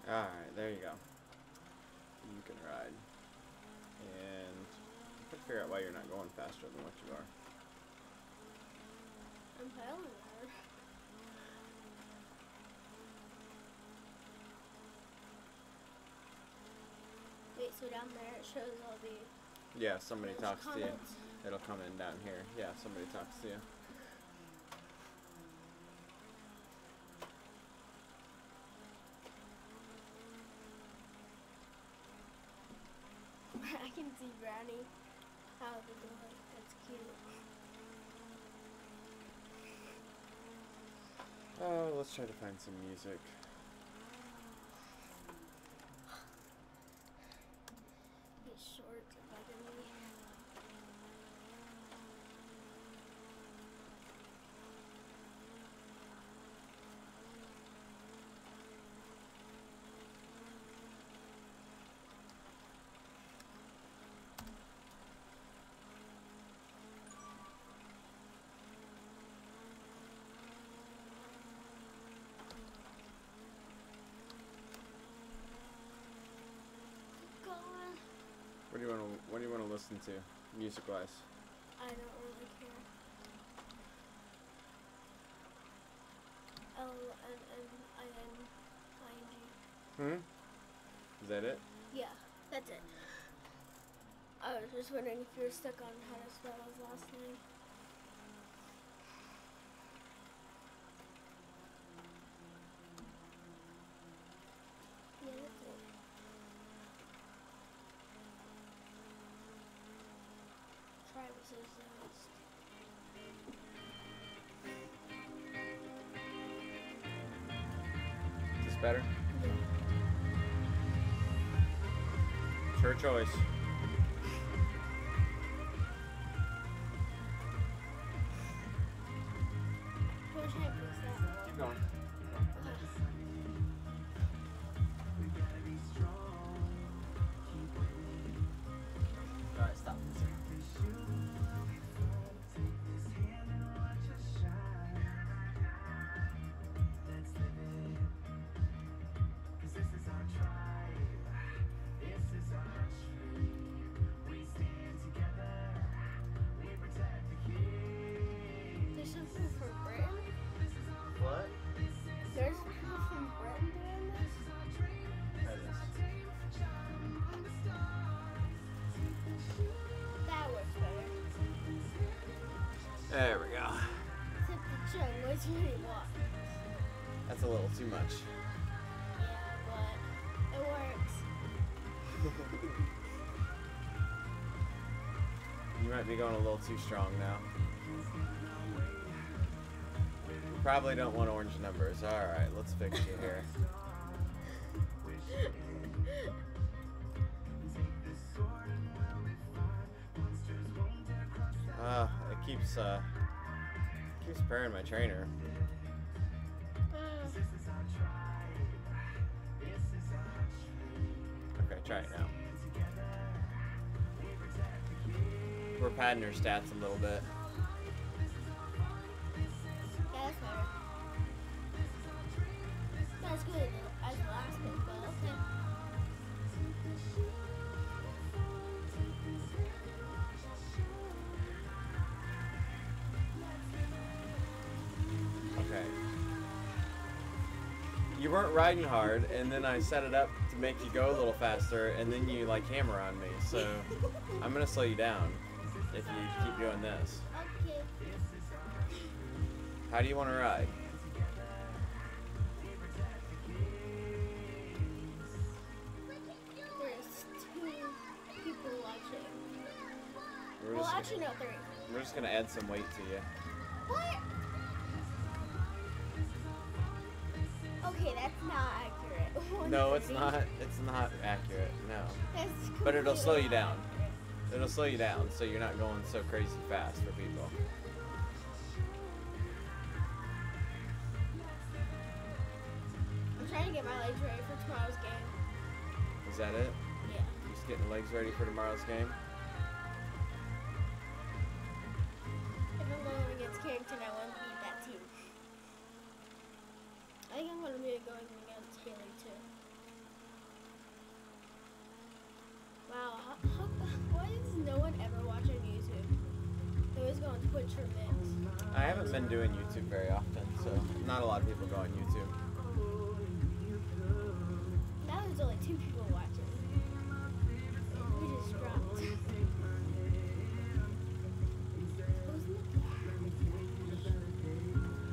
Alright, there you go. You can ride. And I can figure out why you're not going faster than what you are. I'm pedaling hard. Wait, so down there it shows all the... Yeah, somebody talks comments. to you. It'll come in down here. Yeah, somebody talks to you. I can see Brownie out the door. That's cute. Oh, let's try to find some music. These shorts are bugging me. God, What do you want to listen to, music-wise? I don't really care. L-N-N-I-N-I-N-G. Is that it? Yeah, that's it. I was just wondering if you were stuck on how to spell his last name. Yeah, that's it. Travis is next. Is this better? Yeah. It's her choice. Who should I fix that? Keep going. Alright, stop. There's some people from Britain. What? There's people from Britain doing this. That works better. There we go. Except the chug was really walk. That's a little too much. Yeah, but it works. You might be going a little too strong now. You probably don't want orange numbers. Alright, let's fix you here. It keeps pairing my trainer. Okay, try it now. We're padding her stats a little bit. Yeah, that's better. Not as good as the last one, but Okay. You weren't riding hard, and then I set it up to make you go a little faster, and then you like hammer on me. So I'm gonna slow you down if you keep doing this. okay. How do you want to ride? There's 2 people watching. We're Well, just, actually, no, 3. we're just gonna add some weight to you. What? Okay, that's not accurate. No, it's not. It's not accurate. No, That's but it'll slow you completely down. inaccurate. It'll slow you down, so you're not going so crazy fast for people. I'm trying to get my legs ready for tomorrow's game. Is that it? Yeah. Just getting the legs ready for tomorrow's game. If I'm going against Carrington, I want to beat that team. I think I'm going to be going against Haley too. Twitch or Mix. I haven't been doing YouTube very often, so not a lot of people go on YouTube. Now there's only 2 people watching. We just dropped.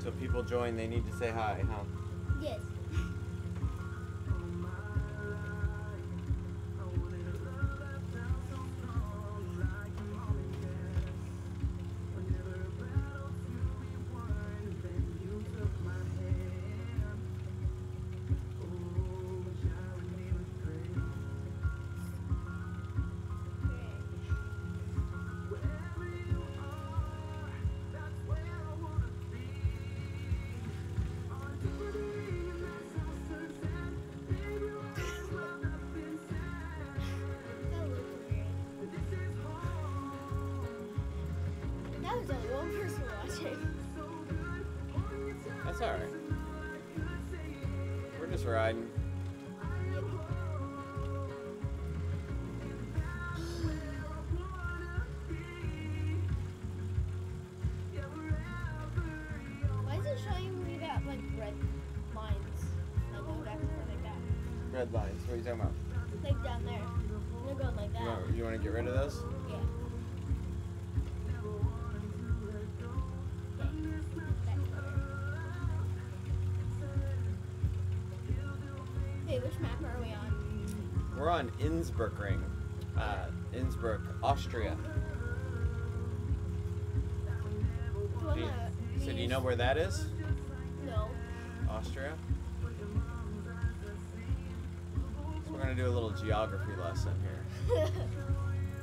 So people join, they need to say hi, huh? Yes. Now there's only 1 person watching. That's alright. We're just riding. Why is it showing me that like red lines? Like going back and forth like that. Red lines, what are you talking about? Like down there. They're going like that. You want to get rid of those? Yeah. Okay. That's better. Hey, which map are we on? We're on Innsbruck Ring. Innsbruck, Austria. Well, Do you, no, so do you know where that is? No. Austria? So we're going to do a little geography lesson here.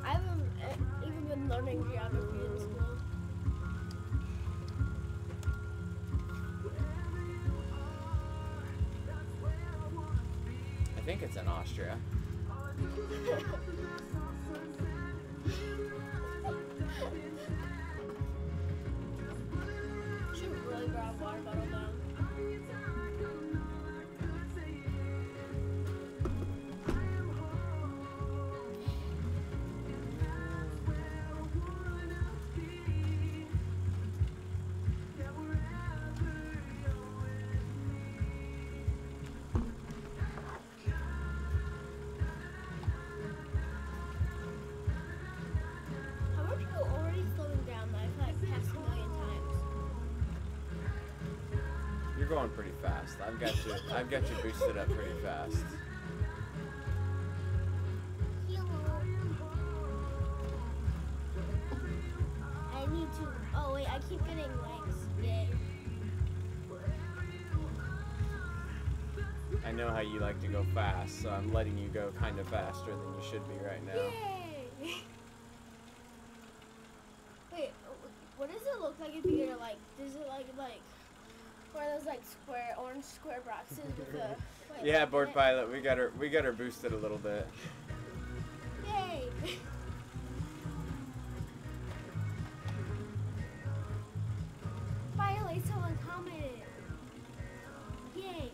I haven't even been learning geography in school. I think it's in Austria. Should really grab water bottle down. How are people already slowing down that I've like passed 1,000,000 times? You're going pretty fast. I've got you boosted up pretty fast. I need to. Oh wait, I keep getting legs. Yay! I know how you like to go fast, so I'm letting you go kind of faster than you should be right now. Yay! Wait, what does it look like if you get a like? Does it like one of those like orange square boxes with a? Wait, Yeah, like, board in it? pilot, we got her boosted a little bit. Yay! Finally, someone commented. Yay!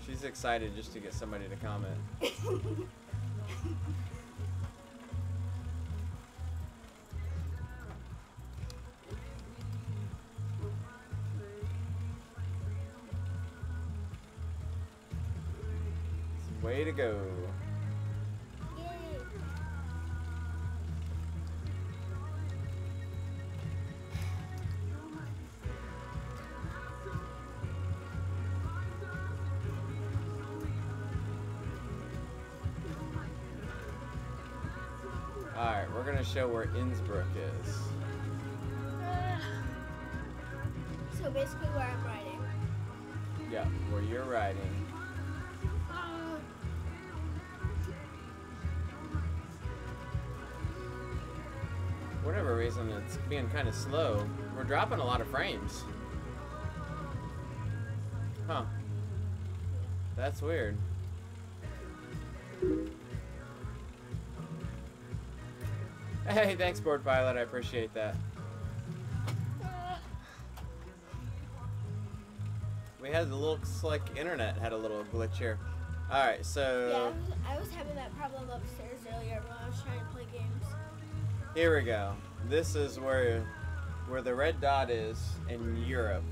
She's excited just to get somebody to comment. Way to go. Yay! Alright, we're gonna show where Innsbruck is. So basically, where I'm riding. Yeah, where you're riding. For whatever reason, it's being kind of slow. We're dropping a lot of frames. Huh. That's weird. Hey, thanks, board pilot. I appreciate that. We had the looks like internet had a little glitch here. All right, so Yeah, I was having that problem upstairs earlier when I was trying to play games. here we go. this is where the red dot is in Europe.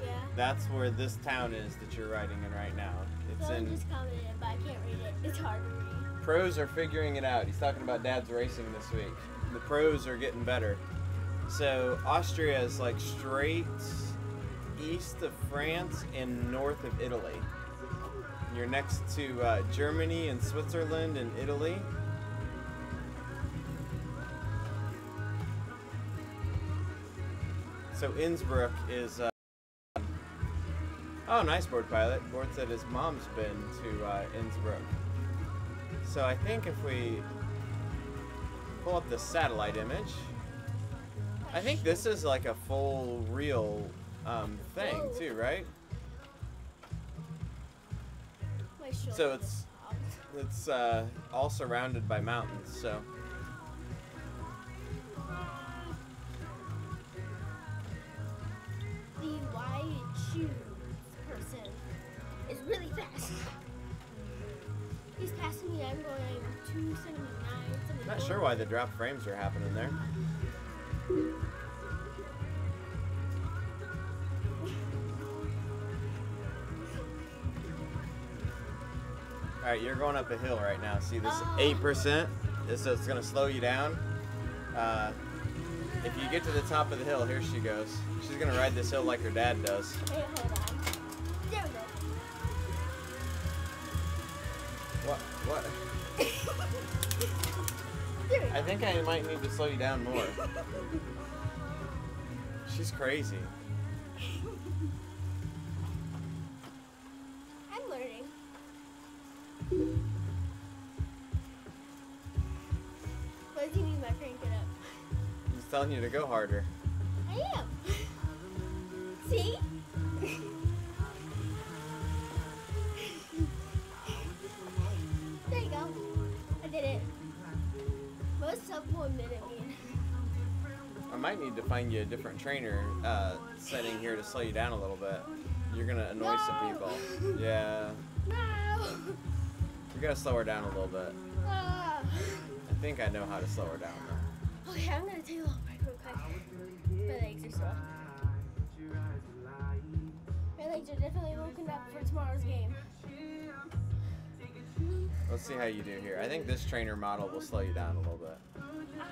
Yeah. That's where this town is that you're riding in right now. It's Someone in. just commented, but I can't read it. It's hard to read. Pros are figuring it out. He's talking about Dad's racing this week. The pros are getting better. So Austria is like straight east of France and north of Italy. You're next to Germany and Switzerland and Italy. So Innsbruck is. Oh, nice, Board Pilot. Board said his mom's been to Innsbruck. So I think if we pull up the satellite image, I think this is like a full real thing too, right? My shoulder So just popped. it's all surrounded by mountains. So The white shoes person is really fast. He's passing me. I'm going 279. not sure why the drop frames are happening there. All right, you're going up a hill right now. See this 8%? This is going to slow you down. If you get to the top of the hill, here she goes. She's going to ride this hill like her dad does. Wait, hold on. There we go. What? There we go. I think I might need to slow you down more. She's crazy. I'm learning. What do you mean by crank it up? He's telling you to go harder. I am. See? There you go. I did it. Most people admitted me. I might need to find you a different trainer setting here to slow you down a little bit. You're gonna annoy some people. Yeah. No. We gotta slow her down a little bit. Ah. I think I know how to slow her down though. Okay, I'm gonna take a little break real quick. My legs are sore. My legs are definitely woken up for tomorrow's game. Let's see how you do here. I think this trainer model will slow you down a little bit. Ah.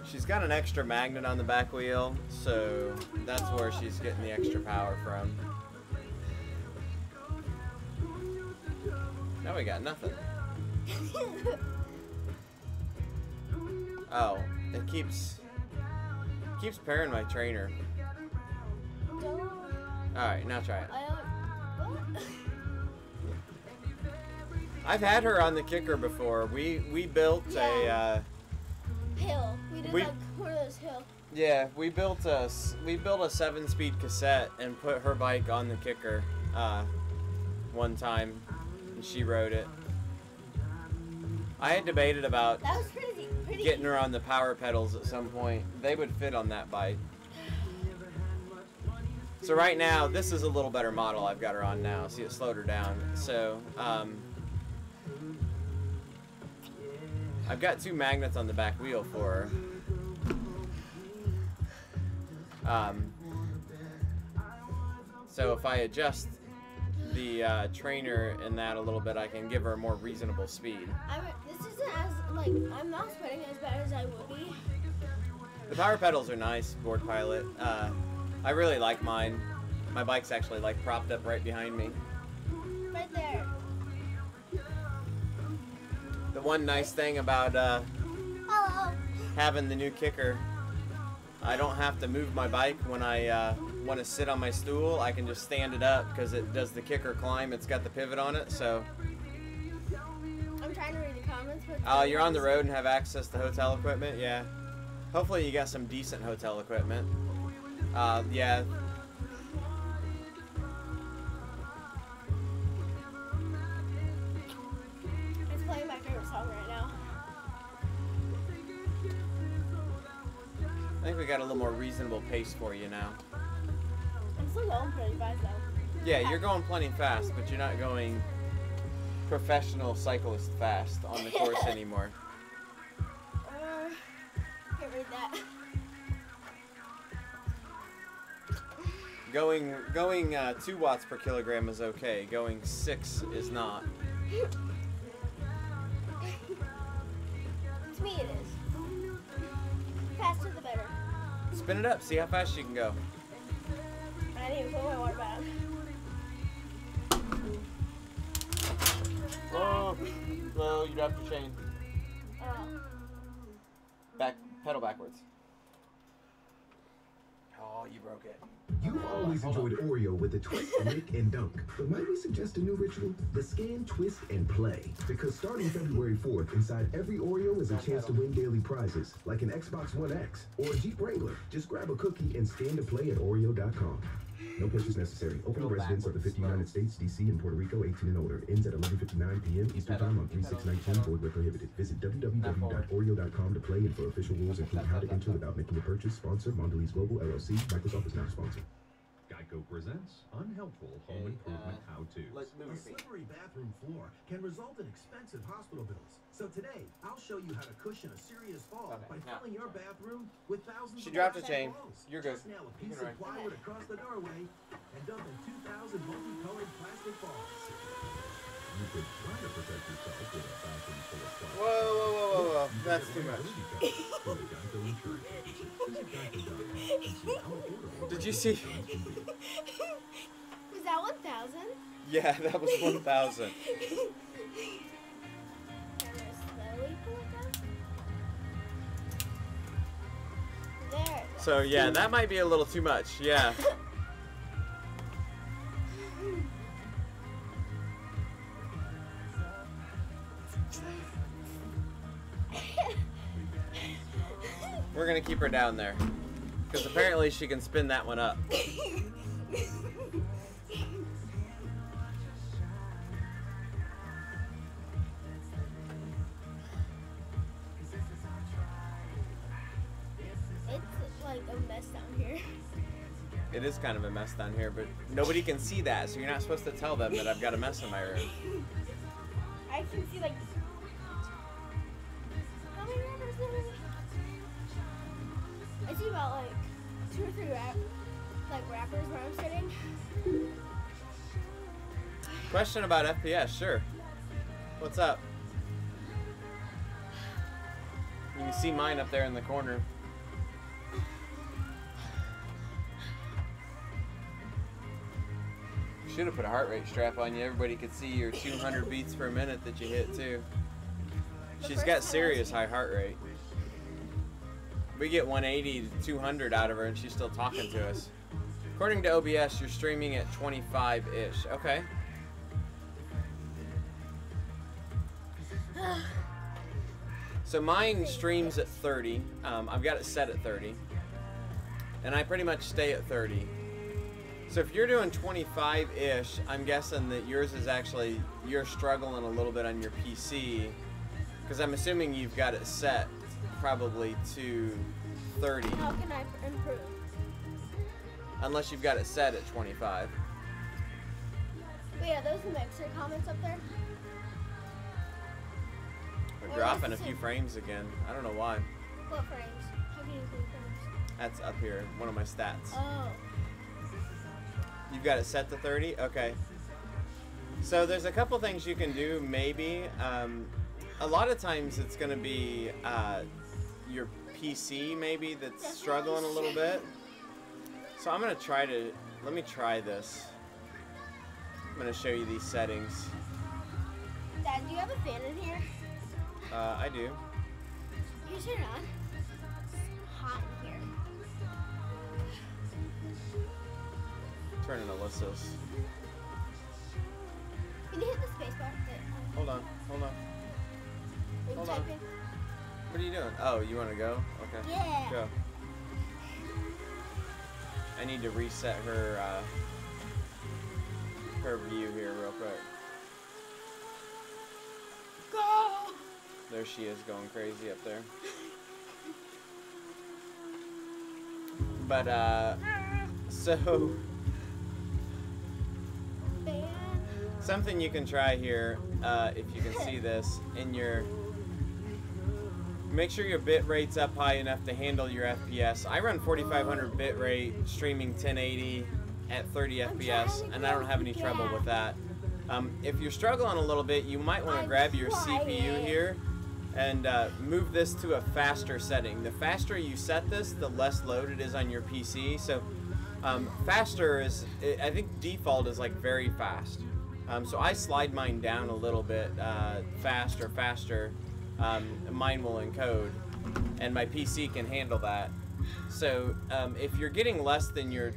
She's got an extra magnet on the back wheel, so that's where she's getting the extra power from. Now we got nothing. Oh, it keeps pairing my trainer. Don't. Alright, now try it. I don't. What? I've had her on the kicker before. We built a Hill. We did We- like one of those hill. we built a 7-speed cassette and put her bike on the kicker one time, and she rode it. I had debated about That was pretty. getting her on the power pedals at some point. They would fit on that bike. So right now, this is a little better model I've got her on now. See, it slowed her down. So I've got 2 magnets on the back wheel for her. So if I adjust the trainer in that a little bit, I can give her a more reasonable speed. This isn't as I'm not sweating as bad as I would be. The power pedals are nice, Board Pilot. I really like mine. My bike's actually like propped up right behind me. Right there. The one nice thing about Hello. having the new kicker, I don't have to move my bike when I want to sit on my stool. I can just stand it up because it does the kicker climb. It's got the pivot on it, so. I'm trying to read the comments. But You're on the road and have access to hotel equipment? Yeah. Hopefully you got some decent hotel equipment. Yeah. It's playing my favorite song right now. I think we got a little more reasonable pace for you now. I'm still going pretty fast though. Yeah, you're going plenty fast, but you're not going professional cyclist fast on the course anymore. Get rid read that. Going 2 watts per kilogram is okay. Going 6 is not. To me, it is. Faster the better. Spin it up. See how fast you can go. I didn't even put my water bottle. Whoa. Well, you'd have to chain. Oh. Pedal backwards. Oh, you broke it. You've always enjoyed Oreo with the twist, lick, and dunk. But might we suggest a new ritual? The scan, twist, and play. Because starting February 4th, inside every Oreo is a chance to win daily prizes, like an Xbox One X or a Jeep Wrangler. Just grab a cookie and scan to play at Oreo.com. No purchase necessary. Open to residents of the 50 United States, D.C., and Puerto Rico, 18 and older. Ends at 11:59 p.m. Eastern Time on 3/6/19. Void where prohibited. Visit www.oreo.com to play and for official rules include how to enter without making a purchase. Sponsor, Mondelez Global, LLC. Microsoft is not a sponsor. Geico presents unhelpful home improvement how-tos. A slippery bathroom floor can result in expensive hospital bills. So today, I'll show you how to cushion a serious fall by filling your bathroom with thousands She of dropped a plastic chain. balls. You're good. Just nail a You piece can of ride. plywood across the doorway and dump in 2,000 multicolored plastic balls. You could try to protect yourself with a bathroom full of plastic. Whoa. That's too much. Go to Geico Insurance Agency. Visit Geico.com and see how affordable Did you Geico see? insurance can be. Was that 1,000? Yeah, that was 1,000. Can I slowly pull it down? There. So yeah, that might be a little too much. Yeah. We're gonna keep her down there, because apparently she can spin that one up. It's like a mess down here. It is kind of a mess down here, but nobody can see that, so you're not supposed to tell them that I've got a mess in my room. I can see like. How many wrappers there is? I see about like 2 or 3 wrappers where I'm sitting. Question about FPS, sure. What's up? You can see mine up there in the corner. Should have put a heart rate strap on you. Everybody could see your 200 beats per minute that you hit too. She's got serious high heart rate. We get 180 to 200 out of her and she's still talking to us. According to OBS, you're streaming at 25-ish. Okay. So mine streams at 30. I've got it set at 30. And I pretty much stay at 30. So if you're doing 25-ish, I'm guessing that yours is actually, you're struggling a little bit on your PC. Because I'm assuming you've got it set probably to 30. How can I improve? Unless you've got it set at 25. Wait, are those mixer comments up there? We're Or dropping a is it- few frames again. I don't know why. What frames? How can you include frames? That's up here, one of my stats. Oh. You've got it set to 30? Okay. So there's a couple things you can do, maybe. A lot of times it's going to be your PC, maybe, that's struggling a little bit. So I'm going to try to, let me try this. I'm going to show you these settings. Dad, do you have a fan in here? I do. Can you turn it on? It's hot in here. Turning Alyssa's. Can you hit the space bar? Hold on. When you Hold type on. in. What are you doing? Oh, you want to go? Okay. Yeah. Go. I need to reset her her view here real quick. Go! There she is going crazy up there. But so Fan. something you can try here, if you can see this in your make sure your bit rate's up high enough to handle your FPS. I run 4500 bit rate, streaming 1080 at 30 FPS, and I don't have any trouble with that. If you're struggling a little bit, you might want to grab your CPU here and move this to a faster setting. The faster you set this, the less load it is on your PC. So faster is, I think default is like very fast. So I slide mine down a little bit, faster. Mine will encode, and my PC can handle that. So if you're getting less than your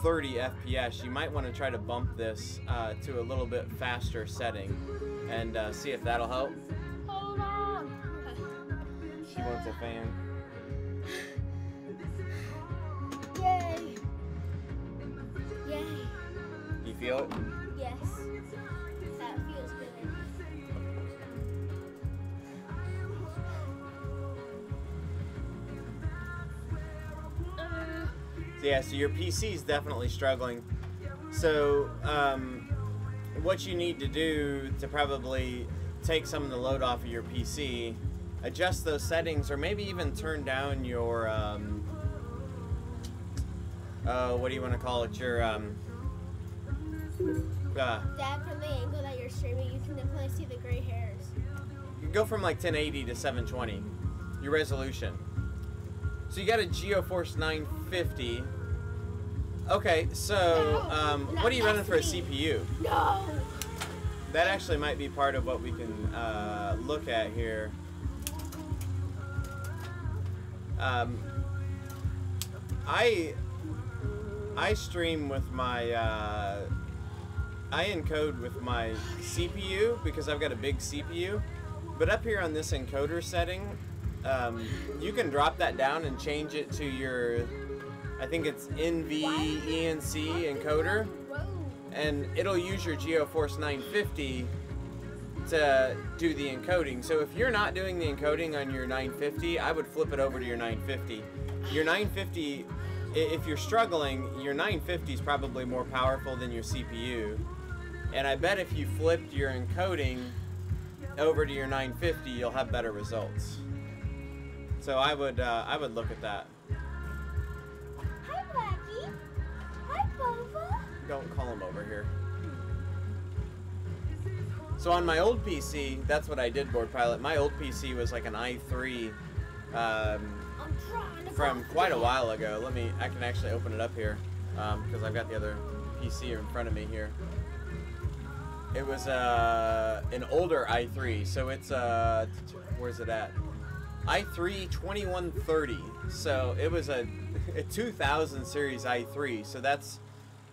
30 FPS, you might want to try to bump this to a little bit faster setting, and see if that'll help. Hold on. She wants a fan. Yay. Yay. Do you feel it? Yes. That feels good. Yeah, so your PC is definitely struggling. So what you need to do to probably take some of the load off of your PC, adjust those settings, or maybe even turn down your what do you want to call it, your Dad, from the angle that you're streaming, you can definitely see the gray hairs. you go from like 1080 to 720, your resolution. So you got a GeoForce 950. Okay, so what are you running for a CPU? No! That actually might be part of what we can look at here. I stream with my I encode with my CPU because I've got a big CPU. But up here on this encoder setting, you can drop that down and change it to your, I think it's NVENC encoder, and it'll use your GeoForce 950 to do the encoding. So if you're not doing the encoding on your 950, I would flip it over to your 950. Your 950, if you're struggling, your 950 is probably more powerful than your CPU. And I bet if you flipped your encoding over to your 950, you'll have better results. So I would look at that. Hi, Blackie. Hi, Bubba. Don't call him over here. So on my old PC, that's what I did, Board Pilot. My old PC was like an i3 from quite a while ago. I can actually open it up here because I've got the other PC in front of me here. It was an older i3, so it's where's it at? i3 2130. So it was a 2000 series i3. So that's,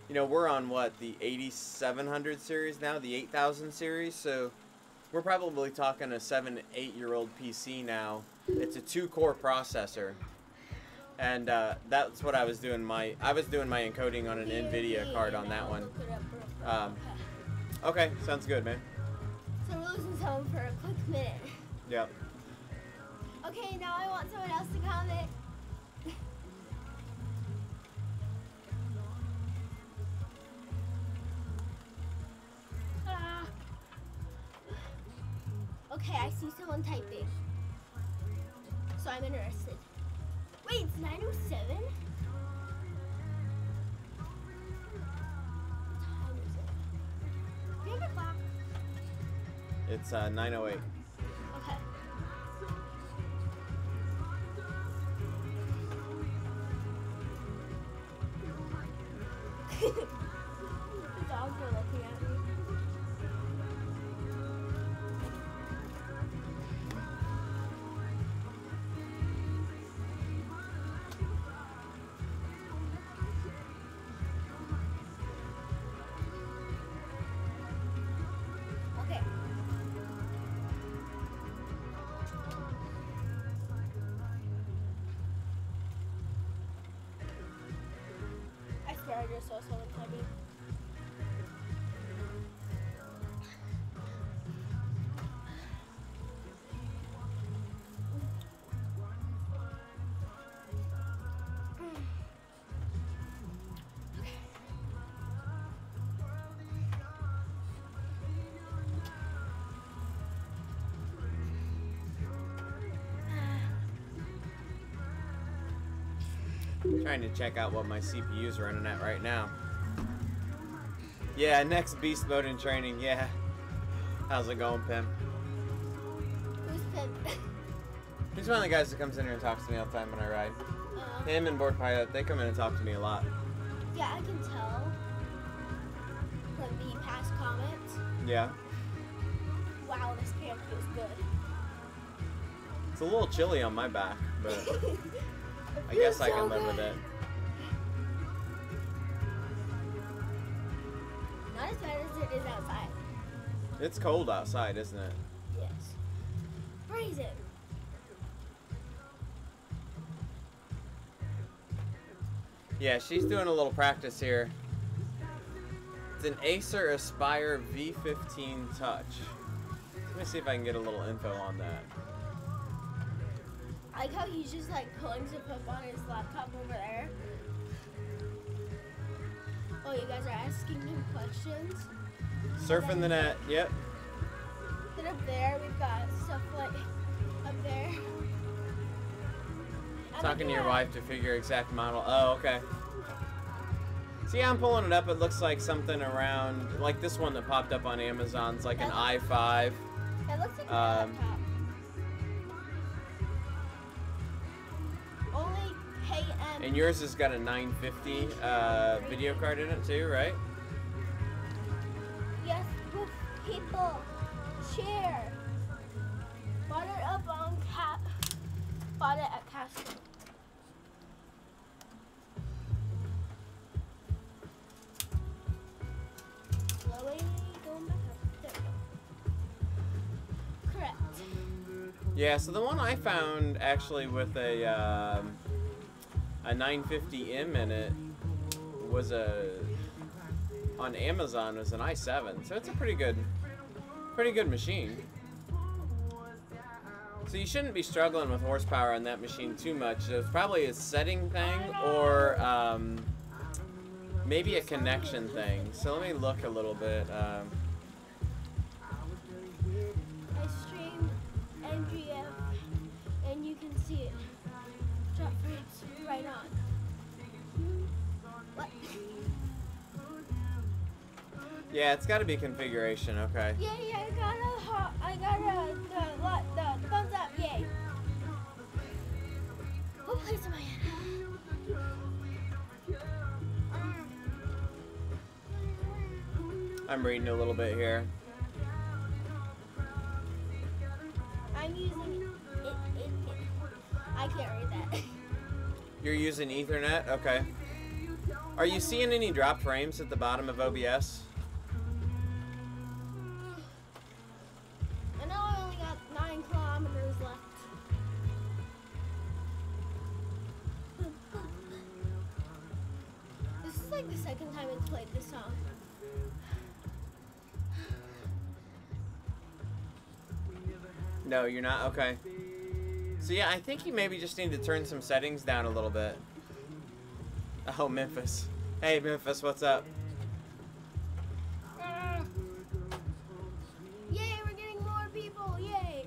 you know, we're on what, the 8700 series now, the 8000 series. So we're probably talking a 7-8-year-old PC now. It's a 2-core processor, and that's what I was doing. I was doing my encoding on an NVIDIA card on that one. Okay, sounds good, man. So we're losing someone for a quick minute. Yep. Okay, now I want someone else to comment. Okay, I see someone typing. So I'm interested. Wait, it's 9:07? Do you have a clock? It's 9:08. Okay. The dogs are looking at me. Okay. I swear I just saw someone typing. Trying to check out what my CPU's running at right now. Yeah, next beast mode in training. Yeah. How's it going, Pim? Who's Pim? He's one of the guys that comes in here and talks to me all the time when I ride. Him and Board Pilot, they come in and talk to me a lot. Yeah, I can tell from the past comments. Yeah. Wow, this camp feels good. It's a little chilly on my back, but I guess I can live with it. Not as bad as it is outside. It's cold outside, isn't it? Yes. Freezing. Yeah, she's doing a little practice here. It's an Acer Aspire V15 Touch. Let me see if I can get a little info on that. I like how he's just like pulling stuff up on his laptop over there. Oh, you guys are asking him questions? Surfing the net, yep. Then up there, we've got stuff like up there. Talking to your wife to figure exact model. Oh, okay. See, I'm pulling it up. It looks like something around, like this one that popped up on Amazon. It's like an i5. That looks like a laptop. Only pay And yours has got a 950 video card in it too, right? Yes, with people share. Bought it up on bought it at Costco. Slowly going back up. There we go. Correct. Yeah, so the one I found actually with a 950M in it was on Amazon was an i7, so it's a pretty good machine. So you shouldn't be struggling with horsepower on that machine too much. So it's probably a setting thing or maybe a connection thing. So let me look a little bit. I streamed NGF and you can see it. Drop frames right on. What? Yeah, it's got to be configuration. Okay. Yeah, I got the thumbs up, yay. What place am I in? I'm reading a little bit here. I'm using it. I can't read that. You're using Ethernet? Okay. Are you seeing any drop frames at the bottom of OBS? I know I only got 9 kilometers left. This is like the second time it's played this song. No, you're not? Okay. So yeah, I think you maybe just need to turn some settings down a little bit. Oh, Memphis. Hey, Memphis, what's up? Yay, we're getting more people, yay!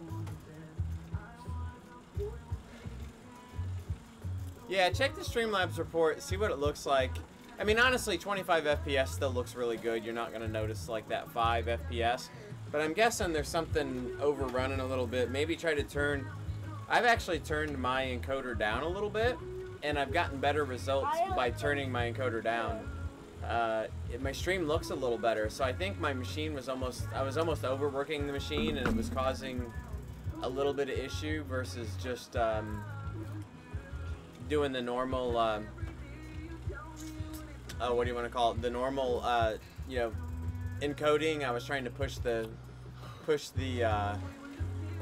Yeah, check the Streamlabs report, see what it looks like. I mean, honestly, 25 FPS still looks really good. You're not going to notice like that 5 FPS. But I'm guessing there's something overrunning a little bit. Maybe try to turn... I've actually turned my encoder down a little bit, and I've gotten better results by turning my encoder down. My stream looks a little better, so I think my machine was I was almost overworking the machine, and it was causing a little bit of issue versus just doing the normal, what do you want to call it? The normal, you know, encoding. I was trying to push the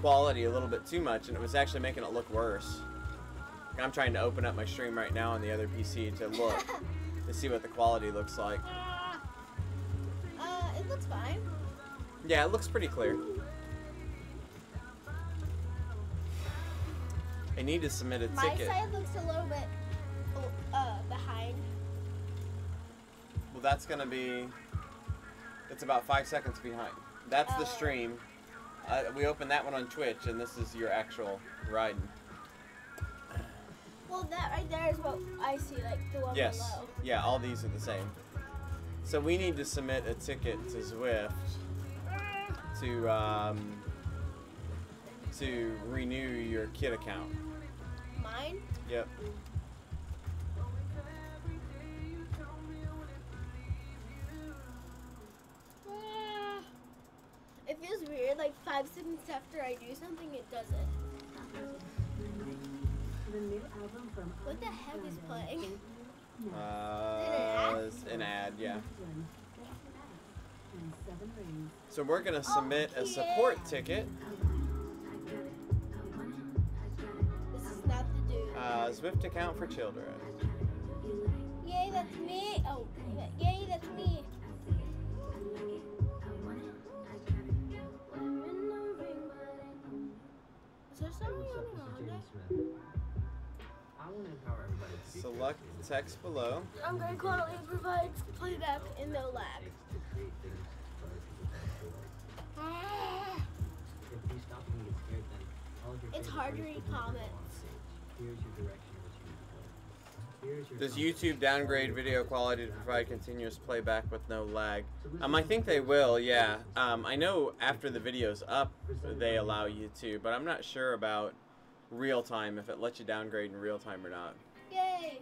quality a little bit too much, and it was actually making it look worse. I'm trying to open up my stream right now on the other PC to look to see what the quality looks like. It looks fine. Yeah, it looks pretty clear. I need to submit a ticket. My side looks a little bit behind. Well, that's gonna be. It's about 5 seconds behind. That's the stream. We opened that one on Twitch, and this is your actual riding. Well, that right there is what I see, like the one Yes. below. Yeah, all these are the same. So we need to submit a ticket to Zwift to renew your kid account. Mine? Yep. It feels weird, like 5 seconds after I do something, it does it. What the heck is playing? It's an ad, yeah. So we're gonna submit a support ticket. This is not the dude. Zwift account for children. Yay, that's me. Oh, yay, that's me. Is there something on there? Select text below. I'm going to quality provides playback and no lag. It's hard to read comments. Does YouTube downgrade video quality to provide continuous playback with no lag? I think they will, yeah. I know after the video's up, they allow you to, but I'm not sure about real time, if it lets you downgrade in real time or not. Yay!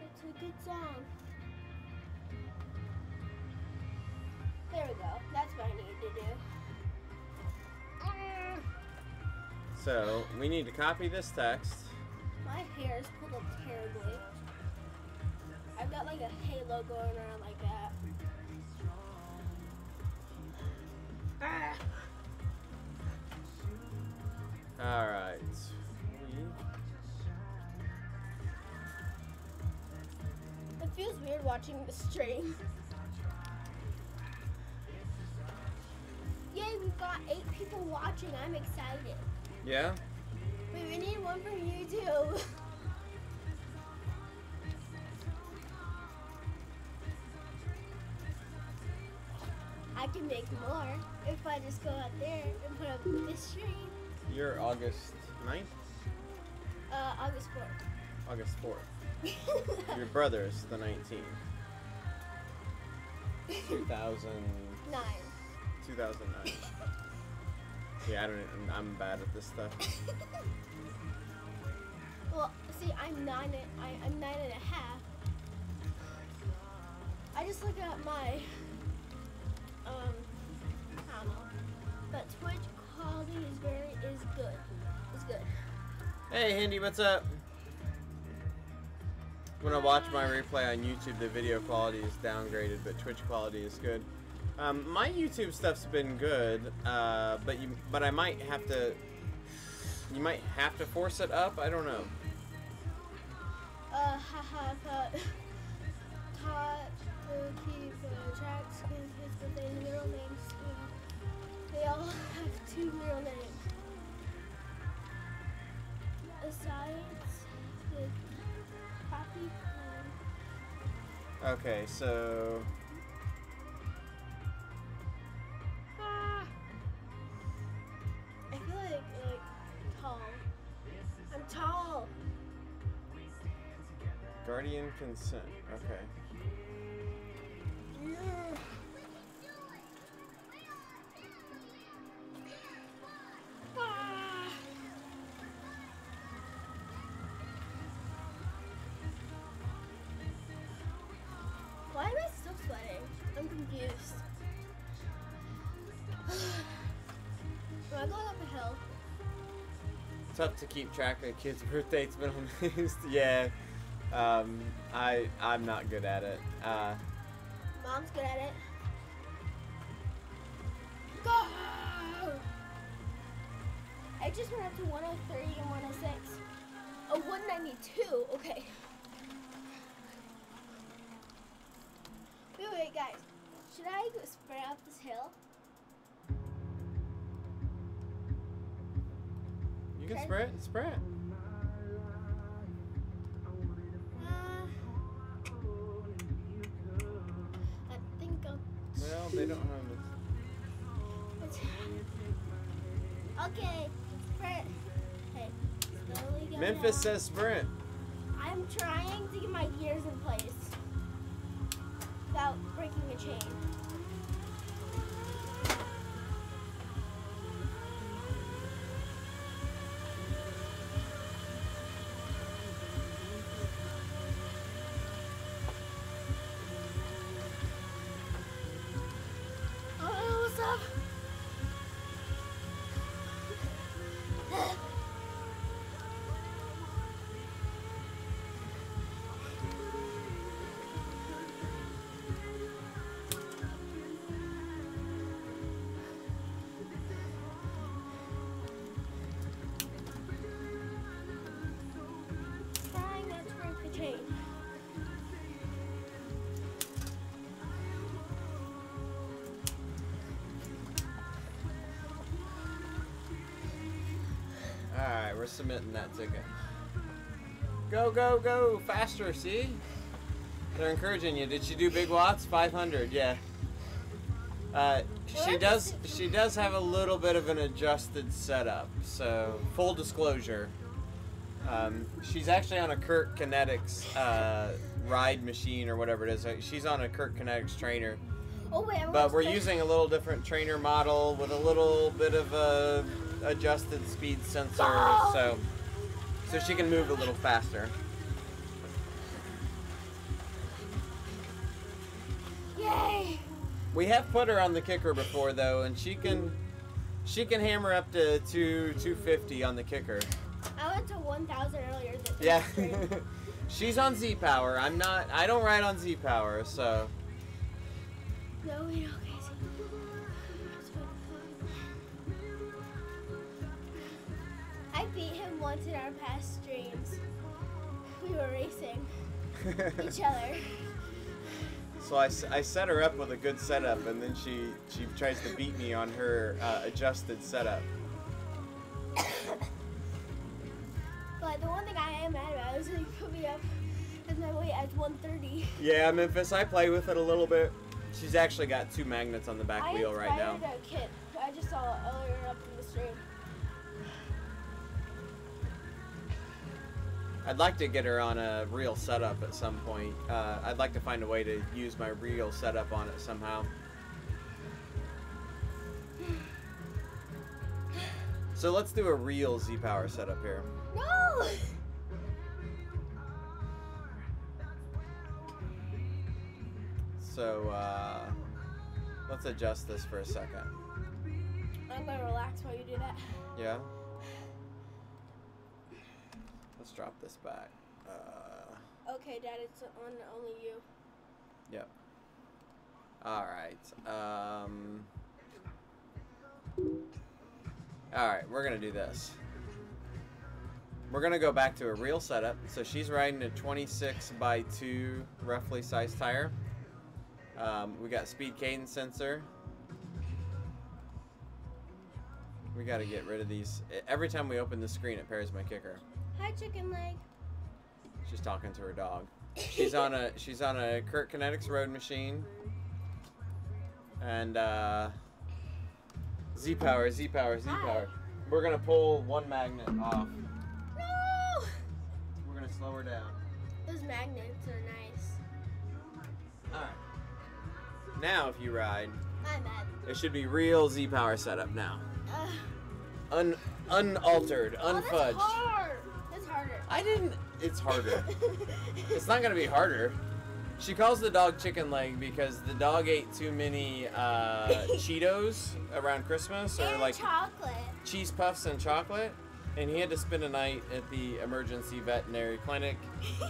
That's a good song. There we go. That's what I need to do. So, we need to copy this text. My hair is pulled up terribly. I've got like a halo going around like that. Alright. It feels weird watching the stream. Yay, we've got 8 people watching. I'm excited. Yeah? Wait, we need one from YouTube. I can make more if I just go out there and put up this stream. You're August 9th? August 4th. August 4th. Your brother's the 19th. 2009. 2009. Yeah, I'm bad at this stuff. Well, see, I'm 9 and a half. I just look at my, I don't know. But Twitch quality is good. It's good. Hey, Handy, what's up? When I watch my replay on YouTube, the video quality is downgraded, but Twitch quality is good. My YouTube stuff's been good, but I might have to. You might have to force it up. I don't know. Keep tracks with their middle names. They all have 2 middle names. Besides the copy. Okay, so. I feel like tall. I'm tall. Guardian consent. Okay. Yeah. Why am I still sweating? I'm confused. Am I going up a hill? Tough to keep track of kids' birthdays, middle names. Yeah. I'm not good at it. Mom's good at it. Go! I just went up to 103 and 106. Oh, 192. Okay. Wait, guys. Should I go sprint up this hill? You can sprint. Sprint. I think I'll... Well, they don't have this. Okay, sprint. Hey, slowly go. Memphis says sprint. I'm trying to get my gears in place without breaking a chain. Oh, what's up? Trying not to break the chain. Alright, we're submitting that ticket. Go, go, go! Faster, see? They're encouraging you. Did she do big watts? 500, yeah. She does have a little bit of an adjusted setup, so full disclosure. She's actually on a Kurt Kinetics ride machine or whatever it is. She's on a Kurt Kinetics trainer. Oh wait, But we're using a little different trainer model with a little bit of a adjusted speed sensor, so she can move a little faster. Yay! We have put her on the kicker before though, and she can hammer up to 250 on the kicker. I went to 1,000 earlier. Yeah. She's on Z Power. I don't ride on Z Power, so. No, we don't, Casey. I beat him once in our past streams. We were racing each other. So I set her up with a good setup, and then she tries to beat me on her adjusted setup. But the one thing I am mad about is that you put me up as my weight as 130. Yeah, Memphis, I play with it a little bit. She's actually got 2 magnets on the back wheel right now. I inspired a kid. I just saw it earlier up in the stream. I'd like to get her on a real setup at some point. I'd like to find a way to use my real setup on it somehow. So let's do a real Z-Power setup here. No! So let's adjust this for a second. I'm gonna relax while you do that. Yeah? Let's drop this back. Okay, Dad, it's on only you. Yep. Alright. Alright, we're gonna do this. We're gonna go back to a real setup. So she's riding a 26x2 roughly sized tire. We got speed cadence sensor. We gotta get rid of these. Every time we open the screen, it pairs my kicker. Hi, chicken leg. She's talking to her dog. She's on a Kurt Kinetics road machine. And Z Power. We're gonna pull one magnet off. No! We're gonna slow her down. Those magnets are nice. Alright. Now if you ride, I'm mad. it should be real Z Power setup now. Unaltered, unfudged. Oh, that's hard. That's harder. It's harder. It's not gonna be harder. She calls the dog chicken leg because the dog ate too many Cheetos around Christmas, or And like chocolate. cheese cheese puffs and chocolate, and he had to spend a night at the emergency veterinary clinic,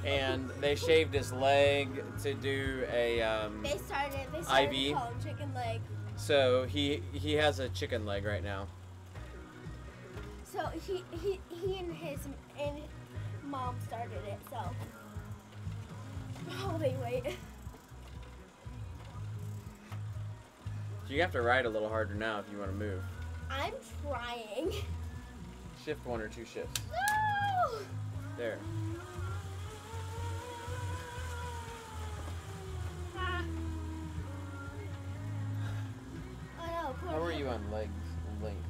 and they shaved his leg to do a They started IV. to call him chicken leg. So he has a chicken leg right now. So he and his mom started it. So wait. You have to ride a little harder now if you want to move. I'm trying. Shift 1 or 2 shifts. No! There. Ah. Oh no, poor How are you on legs and length?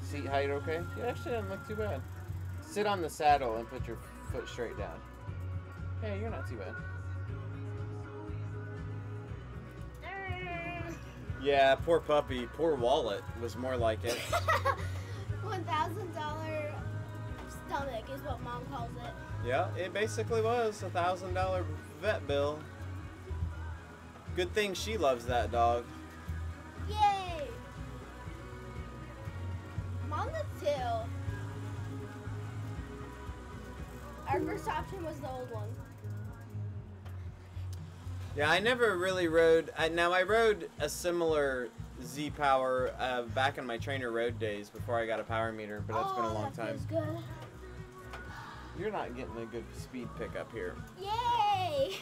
Seat height okay? It actually doesn't look too bad. Sit on the saddle and put your foot straight down. Hey, you're not too bad. Yeah, poor puppy. Poor wallet was more like it. $1,000 stomach is what Mom calls it. Yeah, it basically was $1,000 vet bill. Good thing she loves that dog. Yay! Mom does too. Our first option was the old one. Yeah, I never really rode. Now I rode a similar Z-Power back in my trainer road days before I got a power meter, but that's been a long that time. feels good. You're not getting a good speed pickup here. Yay!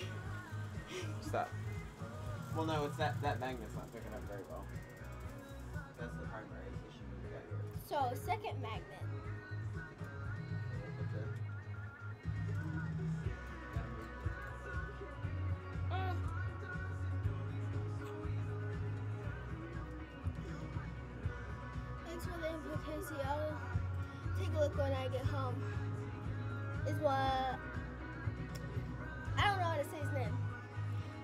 Stop. Well, no, it's that magnet's not picking up very well. That's the primary issue we got here. So, second magnet. Thanks for the input, Casey. I'll take a look when I get home. Is what... I don't know how to say his name.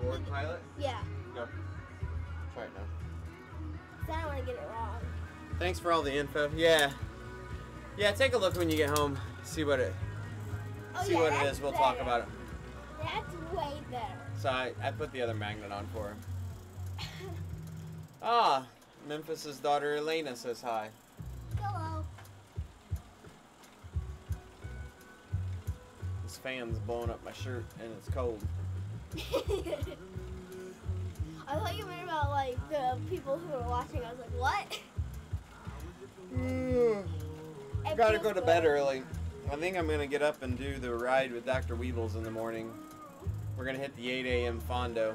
Board pilot? Yeah. Go. Try it now. 'Cause I don't want to get it wrong. Thanks for all the info. Yeah. Yeah, take a look when you get home. See what it it is. We'll talk about it. That's way better. So I put the other magnet on for him. Ah, Memphis's daughter Elena says hi. Hello. This fan's blowing up my shirt and it's cold. I thought you meant about like the people who were watching. I was like, what? It Gotta feels go to good. bed early. I think I'm gonna get up and do the ride with Dr. Weebles in the morning. We're gonna hit the 8 a.m. Fondo.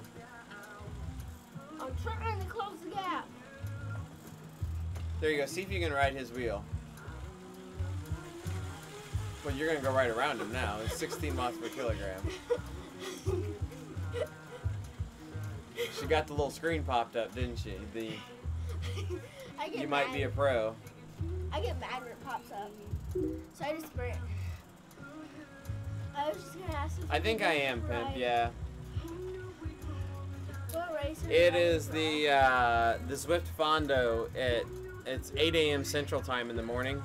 I'm trying to close the gap. There you go. See if you can ride his wheel. Well, you're gonna go right around him now. It's 16 miles per kilogram. She got the little screen popped up, didn't she? You might be a pro. I get magnet pops up. So I just sprint. I was just gonna ask if I think I am, Pimp. ride. Yeah. What race are It you is riding the Zwift Fondo. It's 8 a.m. Central Time in the morning.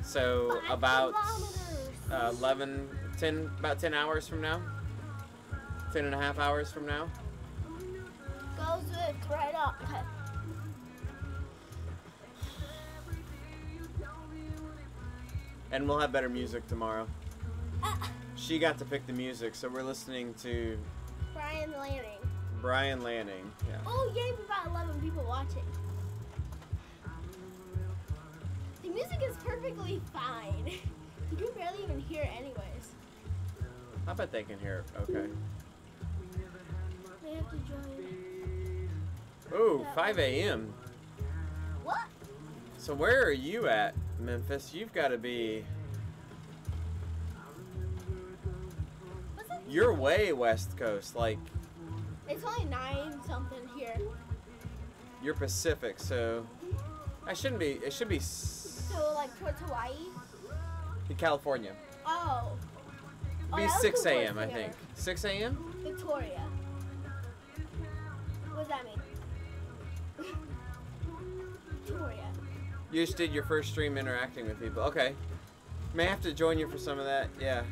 So 5 about kilometers. about 10 hours from now. 10 and a half hours from now. Go Zwift right up. And we'll have better music tomorrow. Ah, She got to pick the music, so we're listening to Brian Lanning. Brian Lanning. Yeah. Oh yay, we got 11 people watching. The music is perfectly fine. You can barely even hear it anyways. I bet they can hear it. Okay. They have to join. Ooh, 5 a.m. What? So where are you at, Memphis? You've got to be... What's it? You're way West Coast. Like, It's only 9 something here. you're Pacific, so... It should be So like towards Hawaii? California. Oh. It'd be that was 6 the worst a.m., I thing think. ever. 6 a.m.? Victoria. What does that mean? Victoria. You just did your first stream interacting with people. Okay. May have to join you for some of that. Yeah.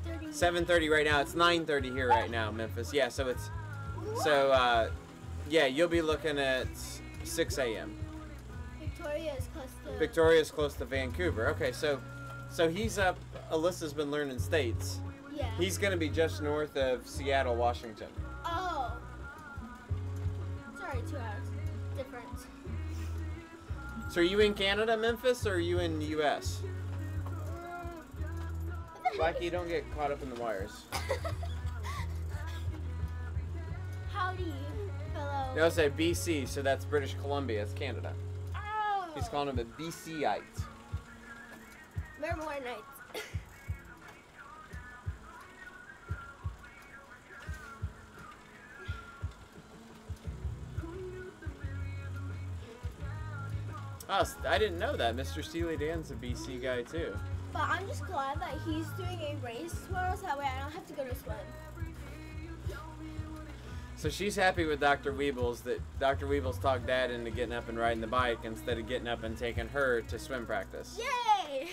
7:30. 7:30 right now. It's 9:30 here right now, Memphis. Yeah, so it's... So, yeah, you'll be looking at 6 a.m. Victoria is close to. Victoria's close to Vancouver. Okay, so he's up. Alyssa's been learning states. Yeah. He's going to be just north of Seattle, Washington. Oh. Sorry, 2 hours difference. So are you in Canada, Memphis, or are you in the U.S.? Blackie, don't get caught up in the wires. Howdy, fellow. No, say BC, so that's British Columbia. It's Canada. Oh. He's calling him a BCite. More nights. Oh, I didn't know that. Mr. Steely Dan's a BC guy too. But I'm just glad that he's doing a race tomorrow, so that way I don't have to go to swim. So she's happy with Dr. Weebles that Dr. Weebles talked Dad into getting up and riding the bike instead of getting up and taking her to swim practice. Yay!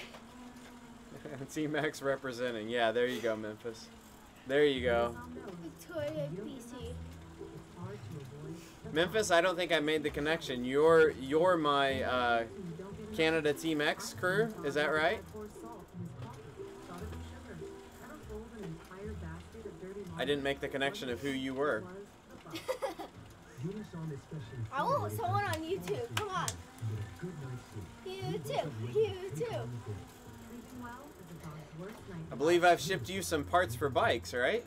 Team X representing. Yeah, there you go, Memphis. There you go. Victoria, BC. Memphis, I don't think I made the connection. You're my Canada Team X crew. Is that right? I didn't make the connection of who you were. I want someone on YouTube. Come on. You too. I believe I've shipped you some parts for bikes, right?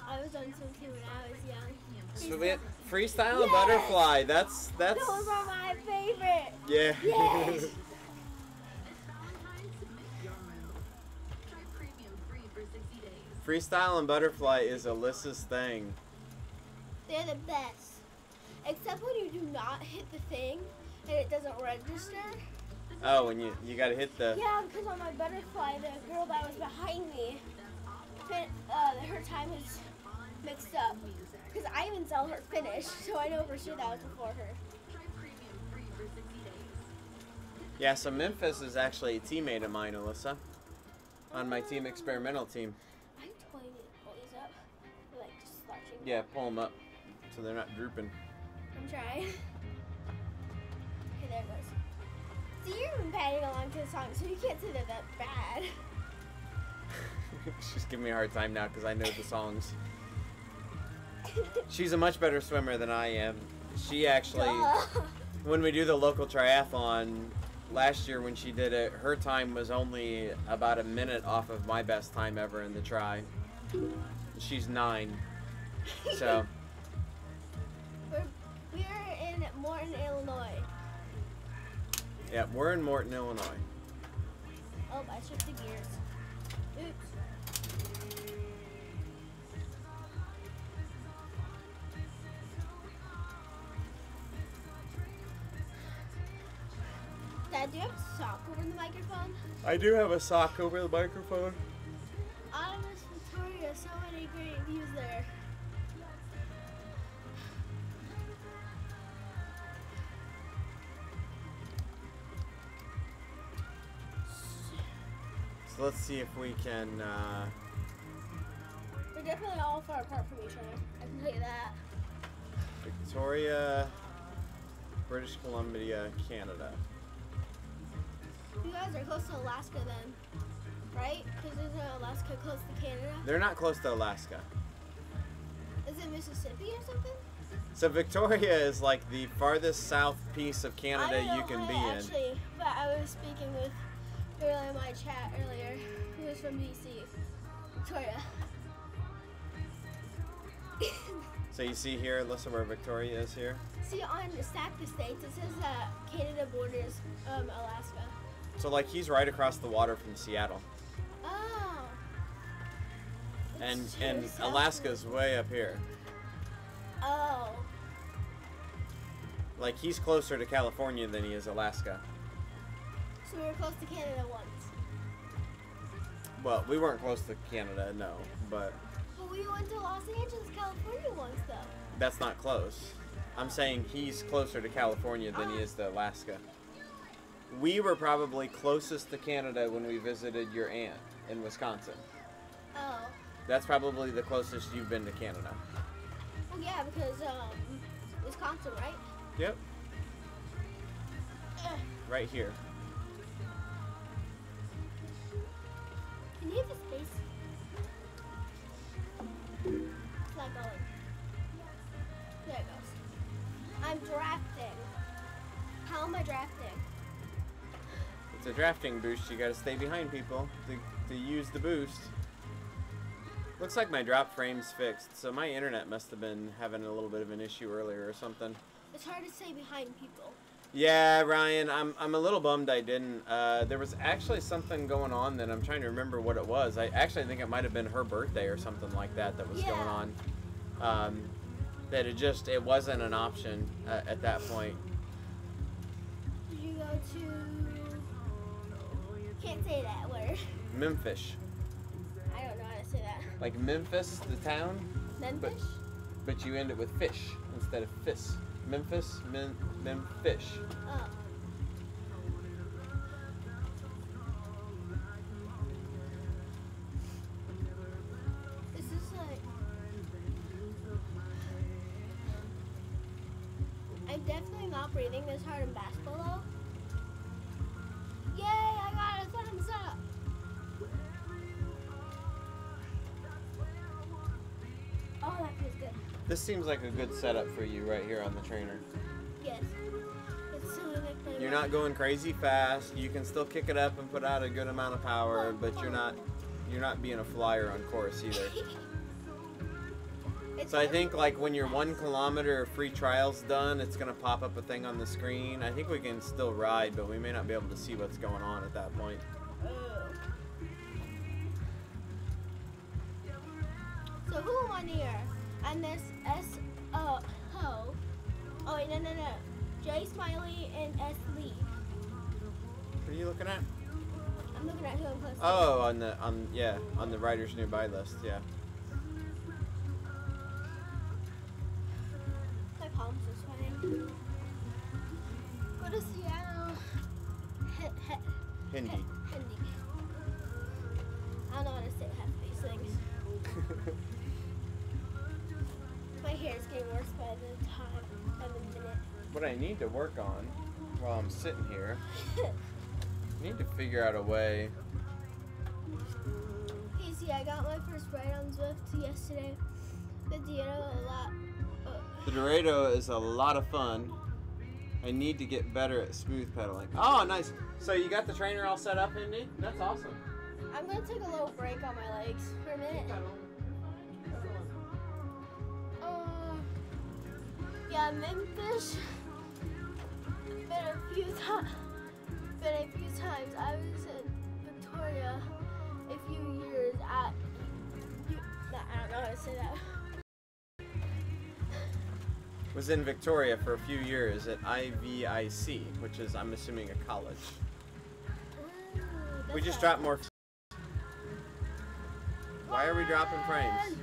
I was on something when I was young. Sweet. Freestyle and Yes! butterfly. That's. Those are my favorite. Yeah. Yes. Freestyle and butterfly is Alyssa's thing. They're the best. Except when you do not hit the thing and it doesn't register. Oh, and you gotta hit the. Yeah, because on my butterfly, the girl that was behind me, her time is mixed up. Because I even saw her finish, so I know for sure that was before her. Yeah, so Memphis is actually a teammate of mine, Alyssa. On my team experimental team. I'm totally need to pull these up. They're like just slouching. Yeah, pull them up so they're not drooping. I'm trying. Okay, there it goes. See, you've been padding along to the song, so you can't say that that's bad. She's giving me a hard time now because I know the songs. She's a much better swimmer than I am. She actually, when we do the local triathlon, last year when she did it, her time was only about a minute off of my best time ever in the tri. She's 9. So. We're in Morton, Illinois. Yeah, we're in Morton, Illinois. Oh, I shifted gears. Oops. Dad, do you have a sock over the microphone? I do have a sock over the microphone. I miss Victoria. So many great views there. So let's see if we can. We're definitely all far apart from each other. I can tell you that. Victoria, British Columbia, Canada. You guys are close to Alaska then, right? Because there's Alaska close to Canada. They're not close to Alaska. Is it Mississippi or something? So Victoria is like the farthest south piece of Canada you can be in. Actually, but I was speaking with a girl in my chat earlier who was from BC, Victoria. So you see here, Alyssa, where Victoria is here? See, on Stack the States, it says that Canada borders Alaska. So like he's right across the water from Seattle. Oh. And It's and so Alaska's way up here. Oh. Like he's closer to California than he is Alaska. So we were close to Canada once. Well, we weren't close to Canada, no, but But we went to Los Angeles, California once, though. that's not close. I'm saying he's closer to California than he is to Alaska. We were probably closest to Canada when we visited your aunt in Wisconsin. Oh. That's probably the closest you've been to Canada. Well, yeah, because Wisconsin, right? Yep. Right here. Can you hit the space? It's not going. There it goes. I'm drafting. How am I drafting? It's a drafting boost. You gotta stay behind people to use the boost. Looks like my drop frame's fixed, so my internet must have been having a little bit of an issue earlier or something. It's hard to stay behind people. Yeah, Ryan, I'm a little bummed I didn't. There was actually something going on that I'm trying to remember what it was. I actually think it might have been her birthday or something like that was going on. that it wasn't an option at that point. Did you go to? Can't say that word. Memphis. I don't know how to say that. Like Memphis, the town? Memphis? But you end it with fish instead of fish. Memphis, Memphis. Oh. This is like. I'm definitely not breathing this hard in basketball though. Yay, I got a thumbs up. Oh, that feels good. This seems like a good setup for you right here on the trainer. Yes. It's so like You're not going crazy fast. You can still kick it up and put out a good amount of power, but you're not being a flyer on course either. So I think like when your 1 kilometer free trial's done, it's gonna pop up a thing on the screen. I think we can still ride, but we may not be able to see what's going on at that point. So who won here? And this S-O. Oh wait, no. J Smiley and S Lee. What are you looking at? I'm looking at who I'm close to. Oh, on the riders nearby list, yeah. My palms are sweating. Go to Seattle. Hindi. Hindi. I don't know how to say half of these things. My hair is getting worse by the minute. What I need to work on while I'm sitting here, I need to figure out a way. Hey, see, I got my first ride on Zwift yesterday. The Dorado a lot. The Dorado is a lot of fun. I need to get better at smooth pedaling. Oh, nice. So you got the trainer all set up, Indy? That's awesome. I'm gonna take a little break on my legs for a minute. Yeah, Memphis. Been a few times. I was in Victoria a few years at. I don't know how to say that. Was in Victoria for a few years at IVIC, which is, I'm assuming, a college. We just dropped more. Why are we dropping frames?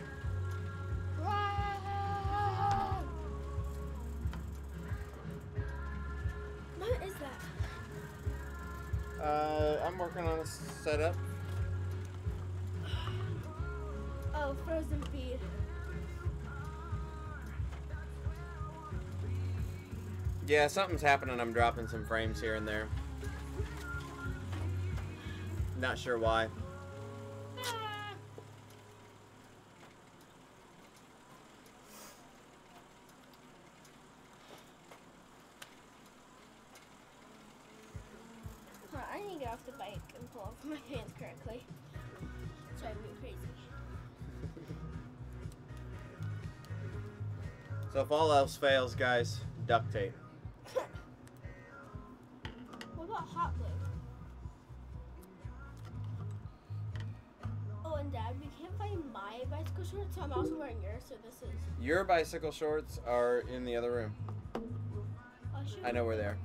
What is that? I'm working on a setup. Oh, frozen feed. Yeah, something's happening. I'm dropping some frames here and there. Not sure why. I need to get off the bike and pull off my pants correctly. It's driving me crazy. So if all else fails, guys, duct tape. What about hot glue? Oh, and Dad, we can't find my bicycle shorts, so I'm also wearing yours, so this is... Your bicycle shorts are in the other room. Oh, sure. I know where they are.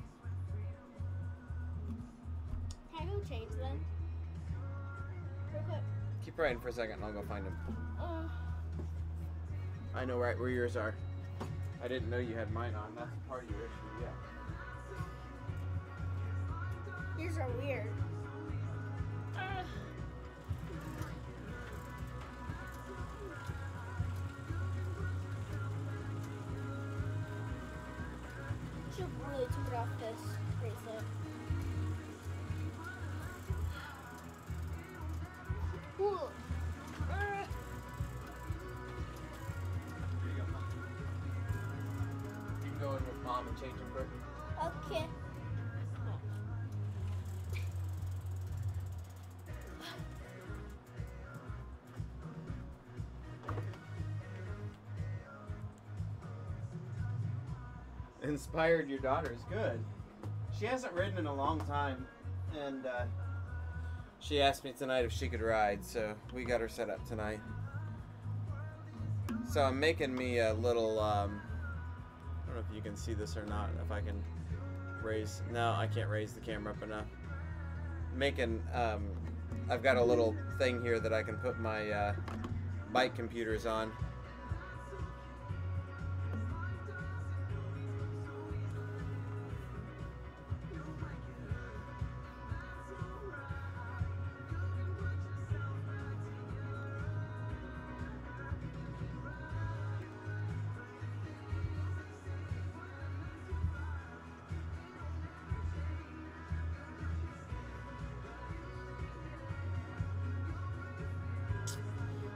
Can I go change them? Real quick. Keep riding for a second and I'll go find them. I know right where yours are. I didn't know you had mine on. That's part of your issue, yeah. Yours are weird. Should really took it off this bracelet. Ooh. Here you go, Mom. You can go in with Mom and change them quick. Okay. Inspired your daughters. Good. She hasn't ridden in a long time, and she asked me tonight if she could ride, so we got her set up tonight. So I'm making me a little, I don't know if you can see this or not, if I can raise, no, I can't raise the camera up enough. Making, I've got a little thing here that I can put my bike computers on.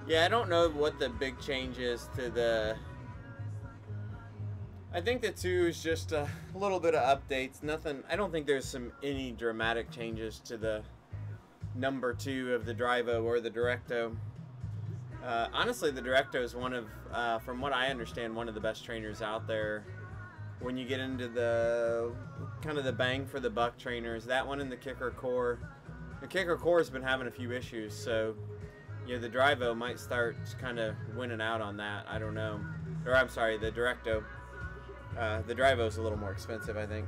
Yeah, I don't know what the big change is to the... I think the 2 is just a little bit of updates. Nothing, I don't think there's any dramatic changes to the number 2 of the Drivo or the Directo. Honestly, the Directo is one of, from what I understand, one of the best trainers out there. When you get into the, kind of the bang for the buck trainers, that one and the Kicker Core. The Kicker Core has been having a few issues, so... Yeah, the Drivo might start kind of winning out on that. I don't know. Or I'm sorry, the Directo. The Drivo's a little more expensive, I think.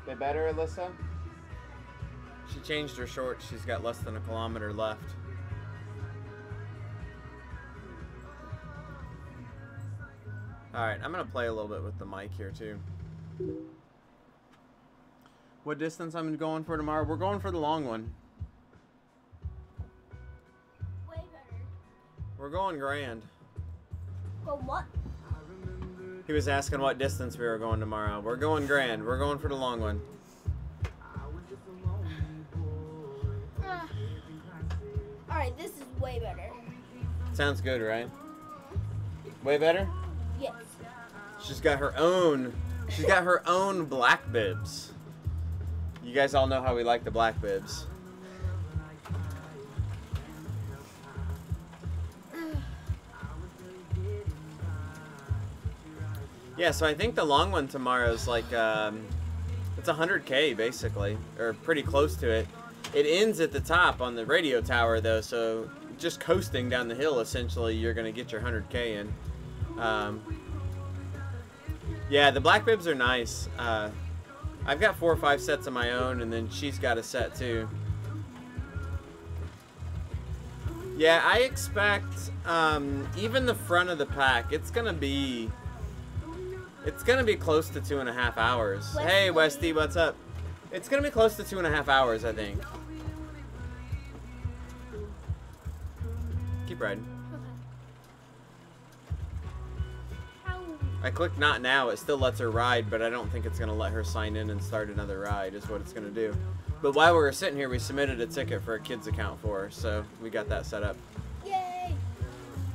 They better, Alyssa? She changed her shorts. She's got less than a kilometer left. Alright, I'm going to play a little bit with the mic here too. What distance I'm going for tomorrow? We're going for the long one. Way better. We're going grand. Go what? He was asking what distance we were going tomorrow. We're going grand. We're going for the long one. Alright, this is way better. Sounds good, right? Way better? Yes. She's got her own black bibs. You guys all know how we like the black bibs. Yeah, so I think the long one tomorrow's like, it's 100K basically, or pretty close to it. It ends at the top on the radio tower though, so just coasting down the hill, essentially, you're going to get your 100K in. Yeah, the black bibs are nice. I've got 4 or 5 sets of my own, and then she's got a set too. Yeah, I expect even the front of the pack, it's gonna be close to 2.5 hours. Westy. Hey Westy, what's up? It's gonna be close to 2.5 hours, I think. Keep riding. I clicked not now, it still lets her ride, but I don't think it's gonna let her sign in and start another ride is what it's gonna do. But while we were sitting here, we submitted a ticket for a kid's account for her, so we got that set up. Yay!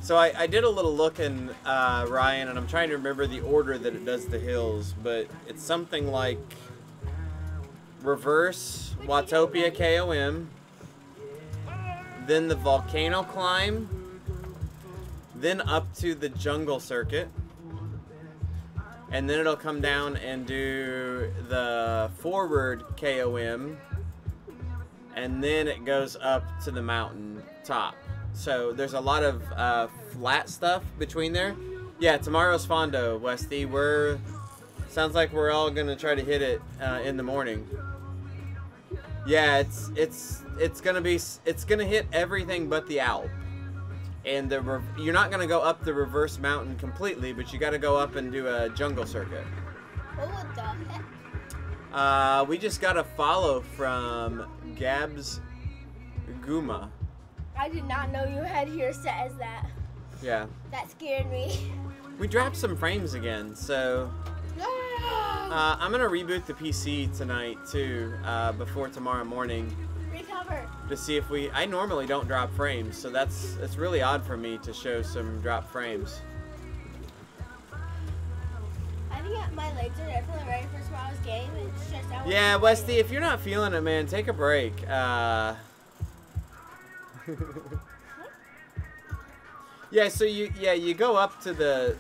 So I did a little look in Ryan, and I'm trying to remember the order that it does the hills, but it's something like reverse Watopia KOM, then the volcano climb, then up to the jungle circuit, and then it'll come down and do the forward KOM, and then it goes up to the mountain top. So there's a lot of flat stuff between there. Yeah, tomorrow's Fondo, Westy. Sounds like we're all gonna try to hit it in the morning. Yeah, it's gonna hit everything but the Alp. And you're not gonna go up the reverse mountain completely, but you got to go up and do a jungle circuit. What the heck? We just got a follow from Gabs Guma. I did not know you had your set as that. Yeah. That scared me. We dropped some frames again, so I'm gonna reboot the PC tonight too, before tomorrow morning. Recover. To see if I normally don't drop frames, so it's really odd for me to show some drop frames. I think my legs are there for the very first while I was game and it's stressed out. Yeah, Westy, if you're not feeling it, man, take a break. Yeah, so you go up to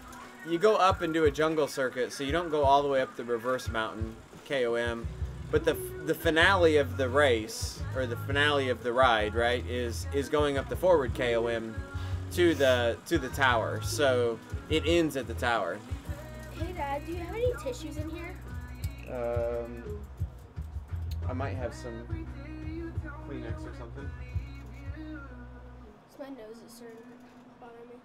you go up and do a jungle circuit, so you don't go all the way up the reverse mountain, KOM. But the finale of the race, or the finale of the ride, right, is going up the forward KOM to the tower. So it ends at the tower. Hey Dad, do you have any tissues in here? I might have some Kleenex or something. My nose is starting to bother me.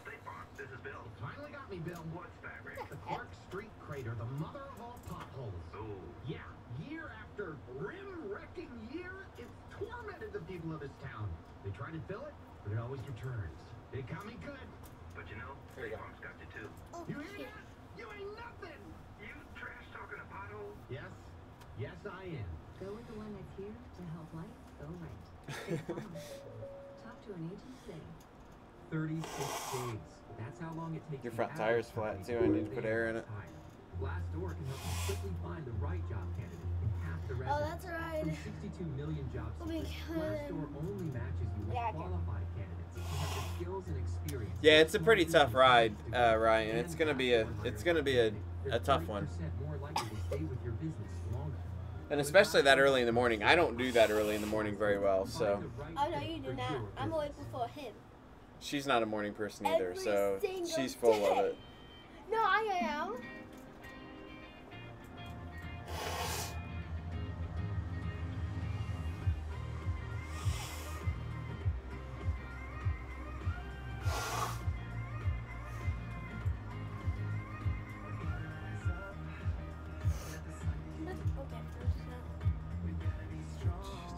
State Farm, this is Bill. Finally got me, Bill. What's that, Rick? The Clark Street crater, the mother of all potholes. Oh. Yeah, year after rim-wrecking year, it's tormented the people of this town. They try to fill it, but it always returns. They got me good. But you know, State Farm's got you too. Oh, You hear that? You ain't nothing. You trash talking a pothole? Yes. Yes, I am. Go with the one that's here to help life go right. State Farm. Talk to an agent today. 36 days. That's how long it takes. Your front tire's flat too. I need to put air in it. Glassdoor can help you quickly find the right job candidate in half the Oh, resume. that's right. From 62 million jobs, We'll be Glassdoor only matches you with Yeah, I can. qualified candidates who have the skills and experience. Yeah, it's a pretty tough ride, Ryan. It's gonna be a tough one. More likely to stay with your business longer. And especially that early in the morning. I don't do that early in the morning very well, so Oh no, you do not. I'm awake before him. she's not a morning person either, Every so single she's full of day. it. No, I am.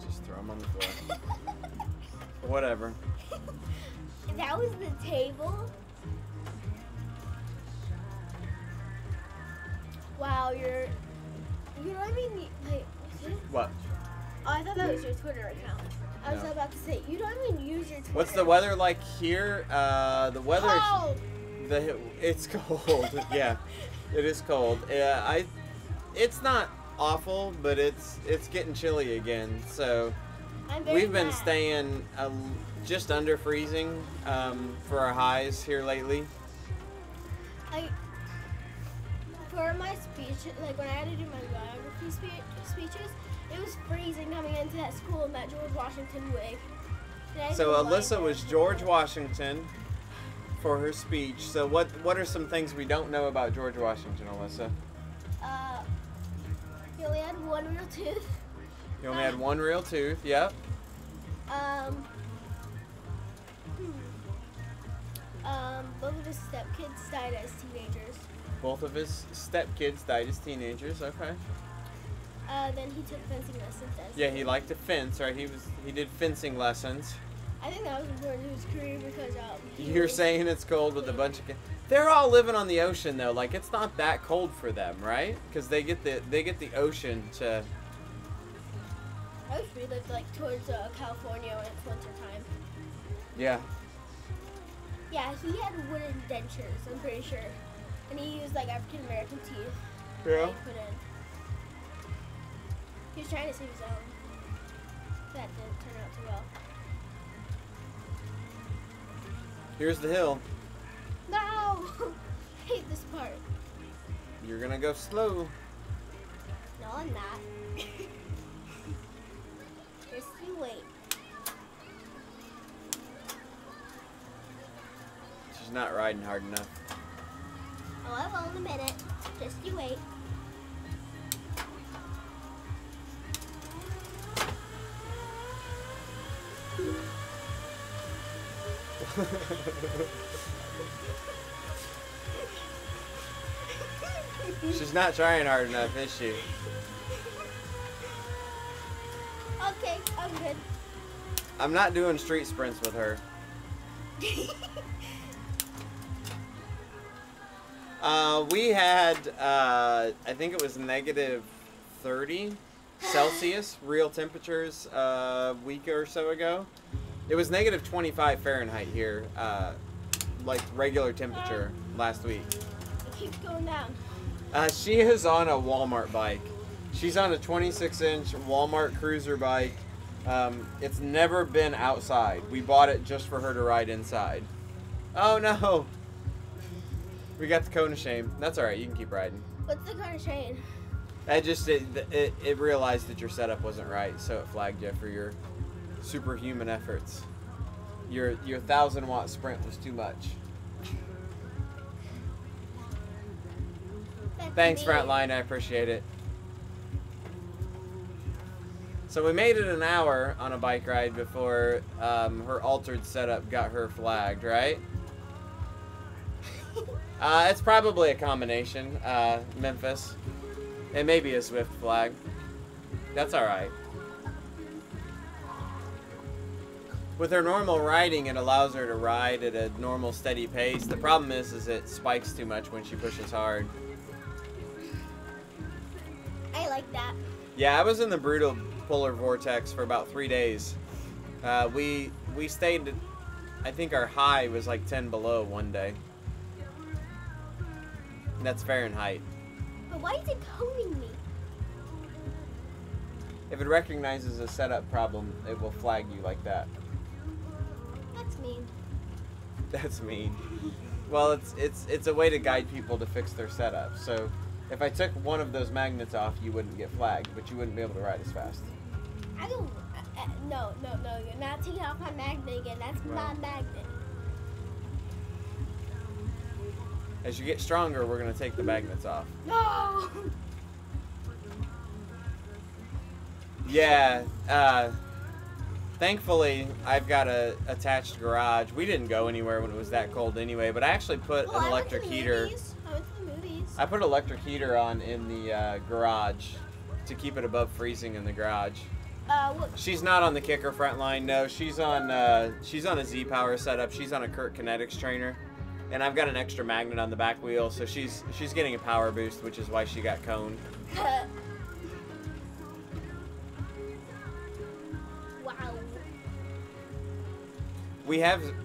Just throw them on the floor. Whatever. That was the table. Wow, you know what I mean? Like, is it? What? Oh, I thought that was your Twitter account. I was No. about to say, you don't even use your Twitter. What's the weather like here? The weather. Oh, It's cold. Yeah, it is cold. It's not awful, but it's getting chilly again. So I'm very we've been mad. staying just under freezing for our highs here lately. For my speech, like when I had to do my biography speeches, it was freezing coming into that school in that George Washington wig. And I So didn't like Alyssa it. was George Washington for her speech. So what are some things we don't know about George Washington, Alyssa? He only had one real tooth. He only had one real tooth. Yep. Both of his stepkids died as teenagers. Both of his stepkids died as teenagers. Okay. Then he took fencing lessons as Yeah, he liked to fence, right? He did fencing lessons. I think that was important to his career because You're saying it's cold with a bunch of kids. They're all living on the ocean though. Like it's not that cold for them, right? Because they get the ocean to. I wish we lived like towards California when it's winter time. Yeah. Yeah, he had wooden dentures, I'm pretty sure. And he used like African American teeth. Yeah. That he put in. He was trying to save his own. That didn't turn out too well. Here's the hill. No! I hate this part. You're gonna go slow. No, I'm not. Just you wait. She's not riding hard enough. Oh, I will in a minute. Just you wait. She's not trying hard enough, is she? Okay, I'm good. I'm not doing street sprints with her. We had, I think it was negative 30 Celsius, real temperatures, a week or so ago. It was negative 25 Fahrenheit here, like regular temperature last week. It keeps going down. She is on a Walmart bike. She's on a 26-inch Walmart cruiser bike. It's never been outside. We bought it just for her to ride inside. Oh no! We got the cone of shame. That's alright, you can keep riding. What's the cone of shame? It realized that your setup wasn't right, so it flagged you for your superhuman efforts. Your 1,000-watt sprint was too much. Thanks, Frontline. I appreciate it. So we made it an hour on a bike ride before her altered setup got her flagged, right? It's probably a combination, Memphis. It may be a Swift flag. That's alright. With her normal riding, it allows her to ride at a normal, steady pace. The problem is it spikes too much when she pushes hard. I like that. Yeah, I was in the brutal polar vortex for about 3 days. We stayed, I think our high was like 10 below one day. And that's Fahrenheit. But why is it coning me? If it recognizes a setup problem, it will flag you like that. That's mean. That's mean. Well, it's a way to guide people to fix their setup. So if I took one of those magnets off, you wouldn't get flagged, but you wouldn't be able to ride as fast. I don't. No. You're not taking off my magnet again. That's my magnet. As you get stronger, we're going to take the magnets off. No! Yeah, thankfully, I've got a attached garage. We didn't go anywhere when it was that cold anyway, but I actually put an electric heater. I went to the movies. I put an electric heater on in the garage to keep it above freezing in the garage. What? She's not on the Kicker front line. No, she's on a Z-Power setup. She's on a Kurt Kinetics trainer. And I've got an extra magnet on the back wheel, so she's getting a power boost, which is why she got coned. Wow.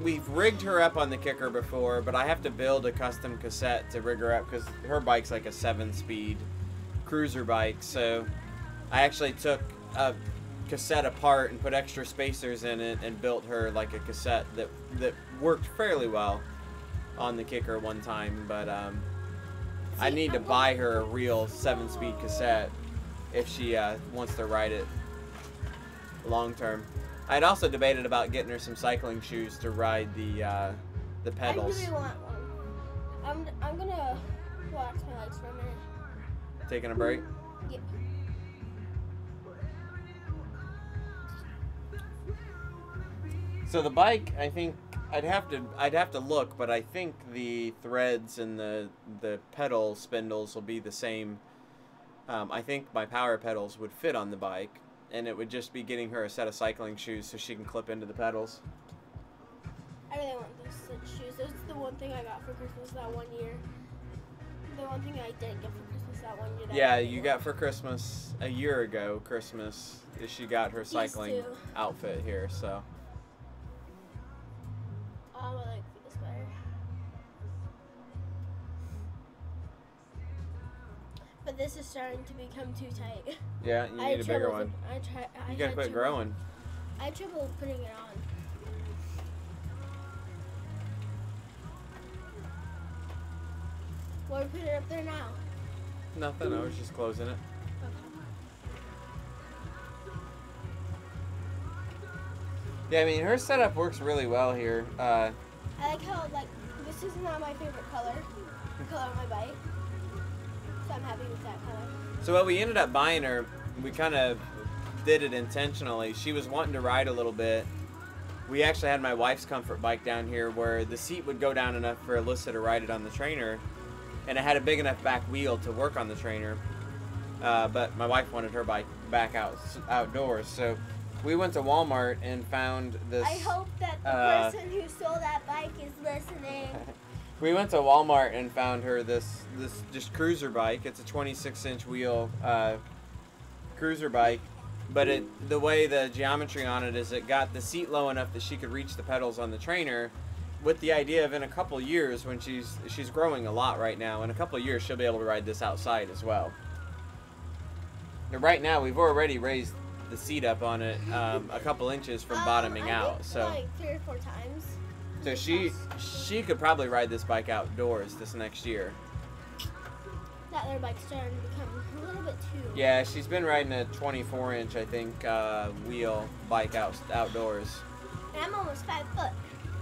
We've rigged her up on the Kicker before, but I have to build a custom cassette to rig her up because her bike's like a 7-speed cruiser bike. So I actually took a cassette apart and put extra spacers in it and built her like a cassette that worked fairly well on the Kicker one time, but I need to buy her a real 7-speed cassette if she wants to ride it long term. I'd also debated about getting her some cycling shoes to ride the pedals. I really want one. I'm gonna watch my legs for a minute. Taking a break? Yeah. So the bike, I think I'd have to look, but I think the threads and the pedal spindles will be the same. I think my power pedals would fit on the bike, and it would just be getting her a set of cycling shoes so she can clip into the pedals. I really want those shoes. That's the one thing I got for Christmas that one year. The one thing I didn't get for Christmas that one year. Yeah, you got for Christmas a year ago. Christmas, she got her cycling outfit here. So. I like this better. But this is starting to become too tight. Yeah, you need a bigger one. You gotta quit growing. I had trouble putting it on. Why are we putting it up there now? Nothing, I was just closing it. Yeah, I mean, her setup works really well here. I like how, like, this is not my favorite color. The color of my bike. So I'm happy with that color. So what we ended up buying her, we kind of did it intentionally. She was wanting to ride a little bit. We actually had my wife's comfort bike down here where the seat would go down enough for Alyssa to ride it on the trainer. And it had a big enough back wheel to work on the trainer. But my wife wanted her bike back outdoors. So we went to Walmart and found this. I hope that the person who stole that bike is listening. We went to Walmart and found her this just cruiser bike. It's a 26-inch wheel cruiser bike, but the way the geometry on it is, it got the seat low enough that she could reach the pedals on the trainer, with the idea of in a couple years, when she's growing a lot right now, in a couple years she'll be able to ride this outside as well. And right now we've already raised the seat up on it a couple inches from bottoming I out. think So like 3 or 4 times. so she could probably ride this bike outdoors this next year. That their bike's starting to become a little bit too. Yeah, she's been riding a 24-inch, I think, wheel bike outdoors. And I'm almost 5 foot.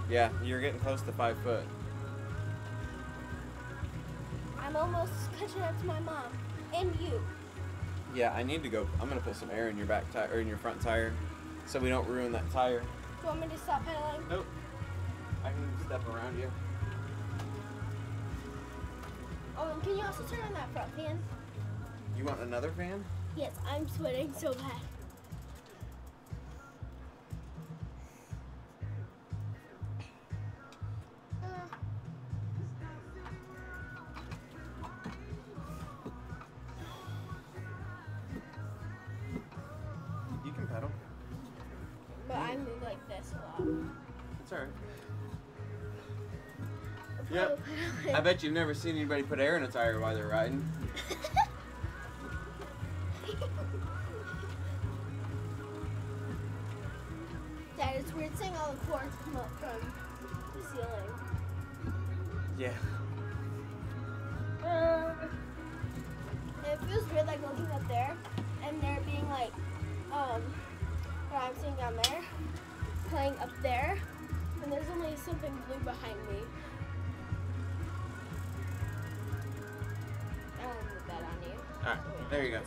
Yeah, you're getting close to 5 foot. I'm almost catching up to my mom and you. Yeah, I need to go. I'm gonna put some air in your back tire or in your front tire, so we don't ruin that tire. Do you want me to stop pedaling? Nope. I can step around you. Oh, and can you also turn on that front fan? You want another fan? Yes, I'm sweating so bad. You can pedal. But I move like this a lot. It's alright. Yep. I bet you've never seen anybody put air in a tire while they're riding. Dad, it's weird seeing all the cords come up from the ceiling. Yeah. It feels weird like looking up there and there being like, where I'm sitting down there, playing up there, and there's only something blue behind me. I want to move that on you. Alright, there you go.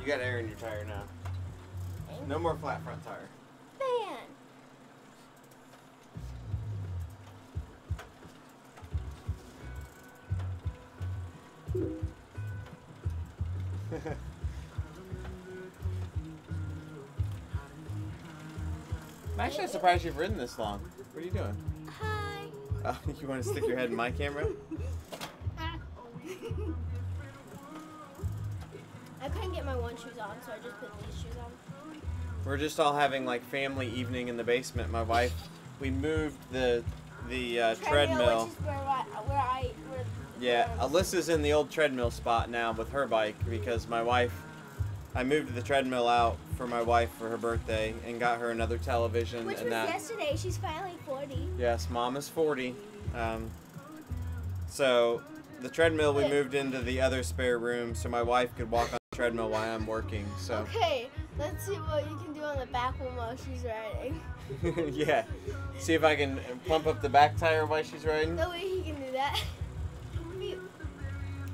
You got air in your tire now. No more flat front tire. Fan! I'm actually surprised you've ridden this long. What are you doing? Hi! Oh, you want to stick your head in my camera? I couldn't get my one shoes on, so I just put these shoes on. We're just all having like family evening in the basement. My wife, we moved the treadmill. Which is where Yeah, Alyssa's in the old treadmill spot now with her bike because my wife, I moved the treadmill out for my wife for her birthday and got her another television. Which and was that, yesterday. She's finally 40. Yes, Mom is 40. So the treadmill we moved into the other spare room so my wife could walk on the treadmill while I'm working. So Okay, let's see what you can do on the back one while she's riding. yeah, see if I can pump up the back tire while she's riding. No way he can do that.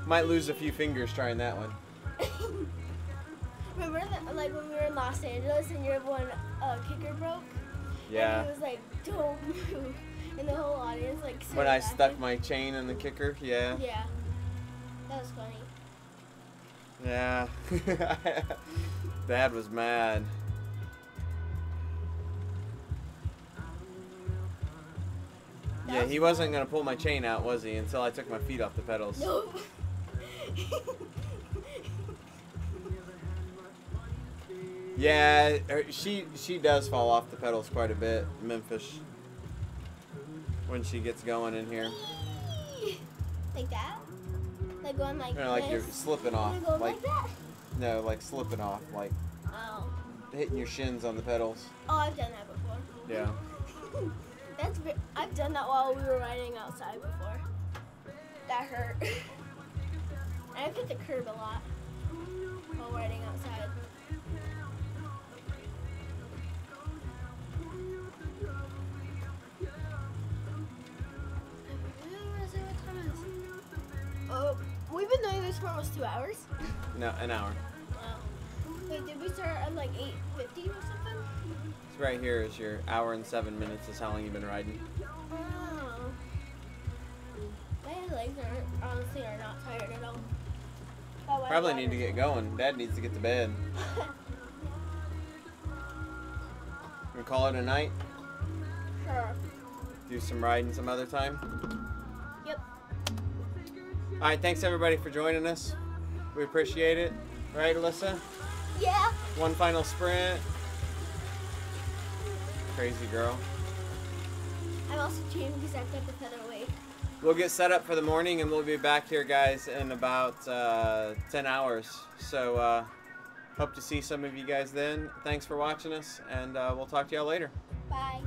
Might lose a few fingers trying that one. Remember that, like when we were in Los Angeles and your one kicker broke? Yeah. And he was like, don't move. And the whole audience like started When I laughing. stuck my chain in the kicker, yeah. Yeah. That was funny. Yeah. Dad was mad. Yeah, he wasn't going to pull my chain out, was he, until I took my feet off the pedals. Nope. Yeah, she does fall off the pedals quite a bit, Memphis, when she gets going in here. Like that? Like going like You know, like this? you're slipping off. Like going Like, like that? no, like slipping off, like Oh. hitting your shins on the pedals. Oh, I've done that before. Yeah. I've done that while we were riding outside before. That hurt. And I've hit the curb a lot while riding outside. Oh, we've been doing this for almost 2 hours. No, an hour. Wait, did we start at like 8:50 or something? It's right here is your hour and 7 minutes is how long you've been riding. Oh. My legs honestly are not tired at all. Probably need to get going. Dad needs to get to bed. We call it a night? Sure. Do some riding some other time? Yep. Alright, thanks everybody for joining us. We appreciate it. Right, Alyssa? Yeah. One final sprint. Crazy girl. I'm also cheating because I've got the feather weight. We'll get set up for the morning and we'll be back here, guys, in about 10 hours. So Hope to see some of you guys then. Thanks for watching us, and we'll talk to y'all later. Bye.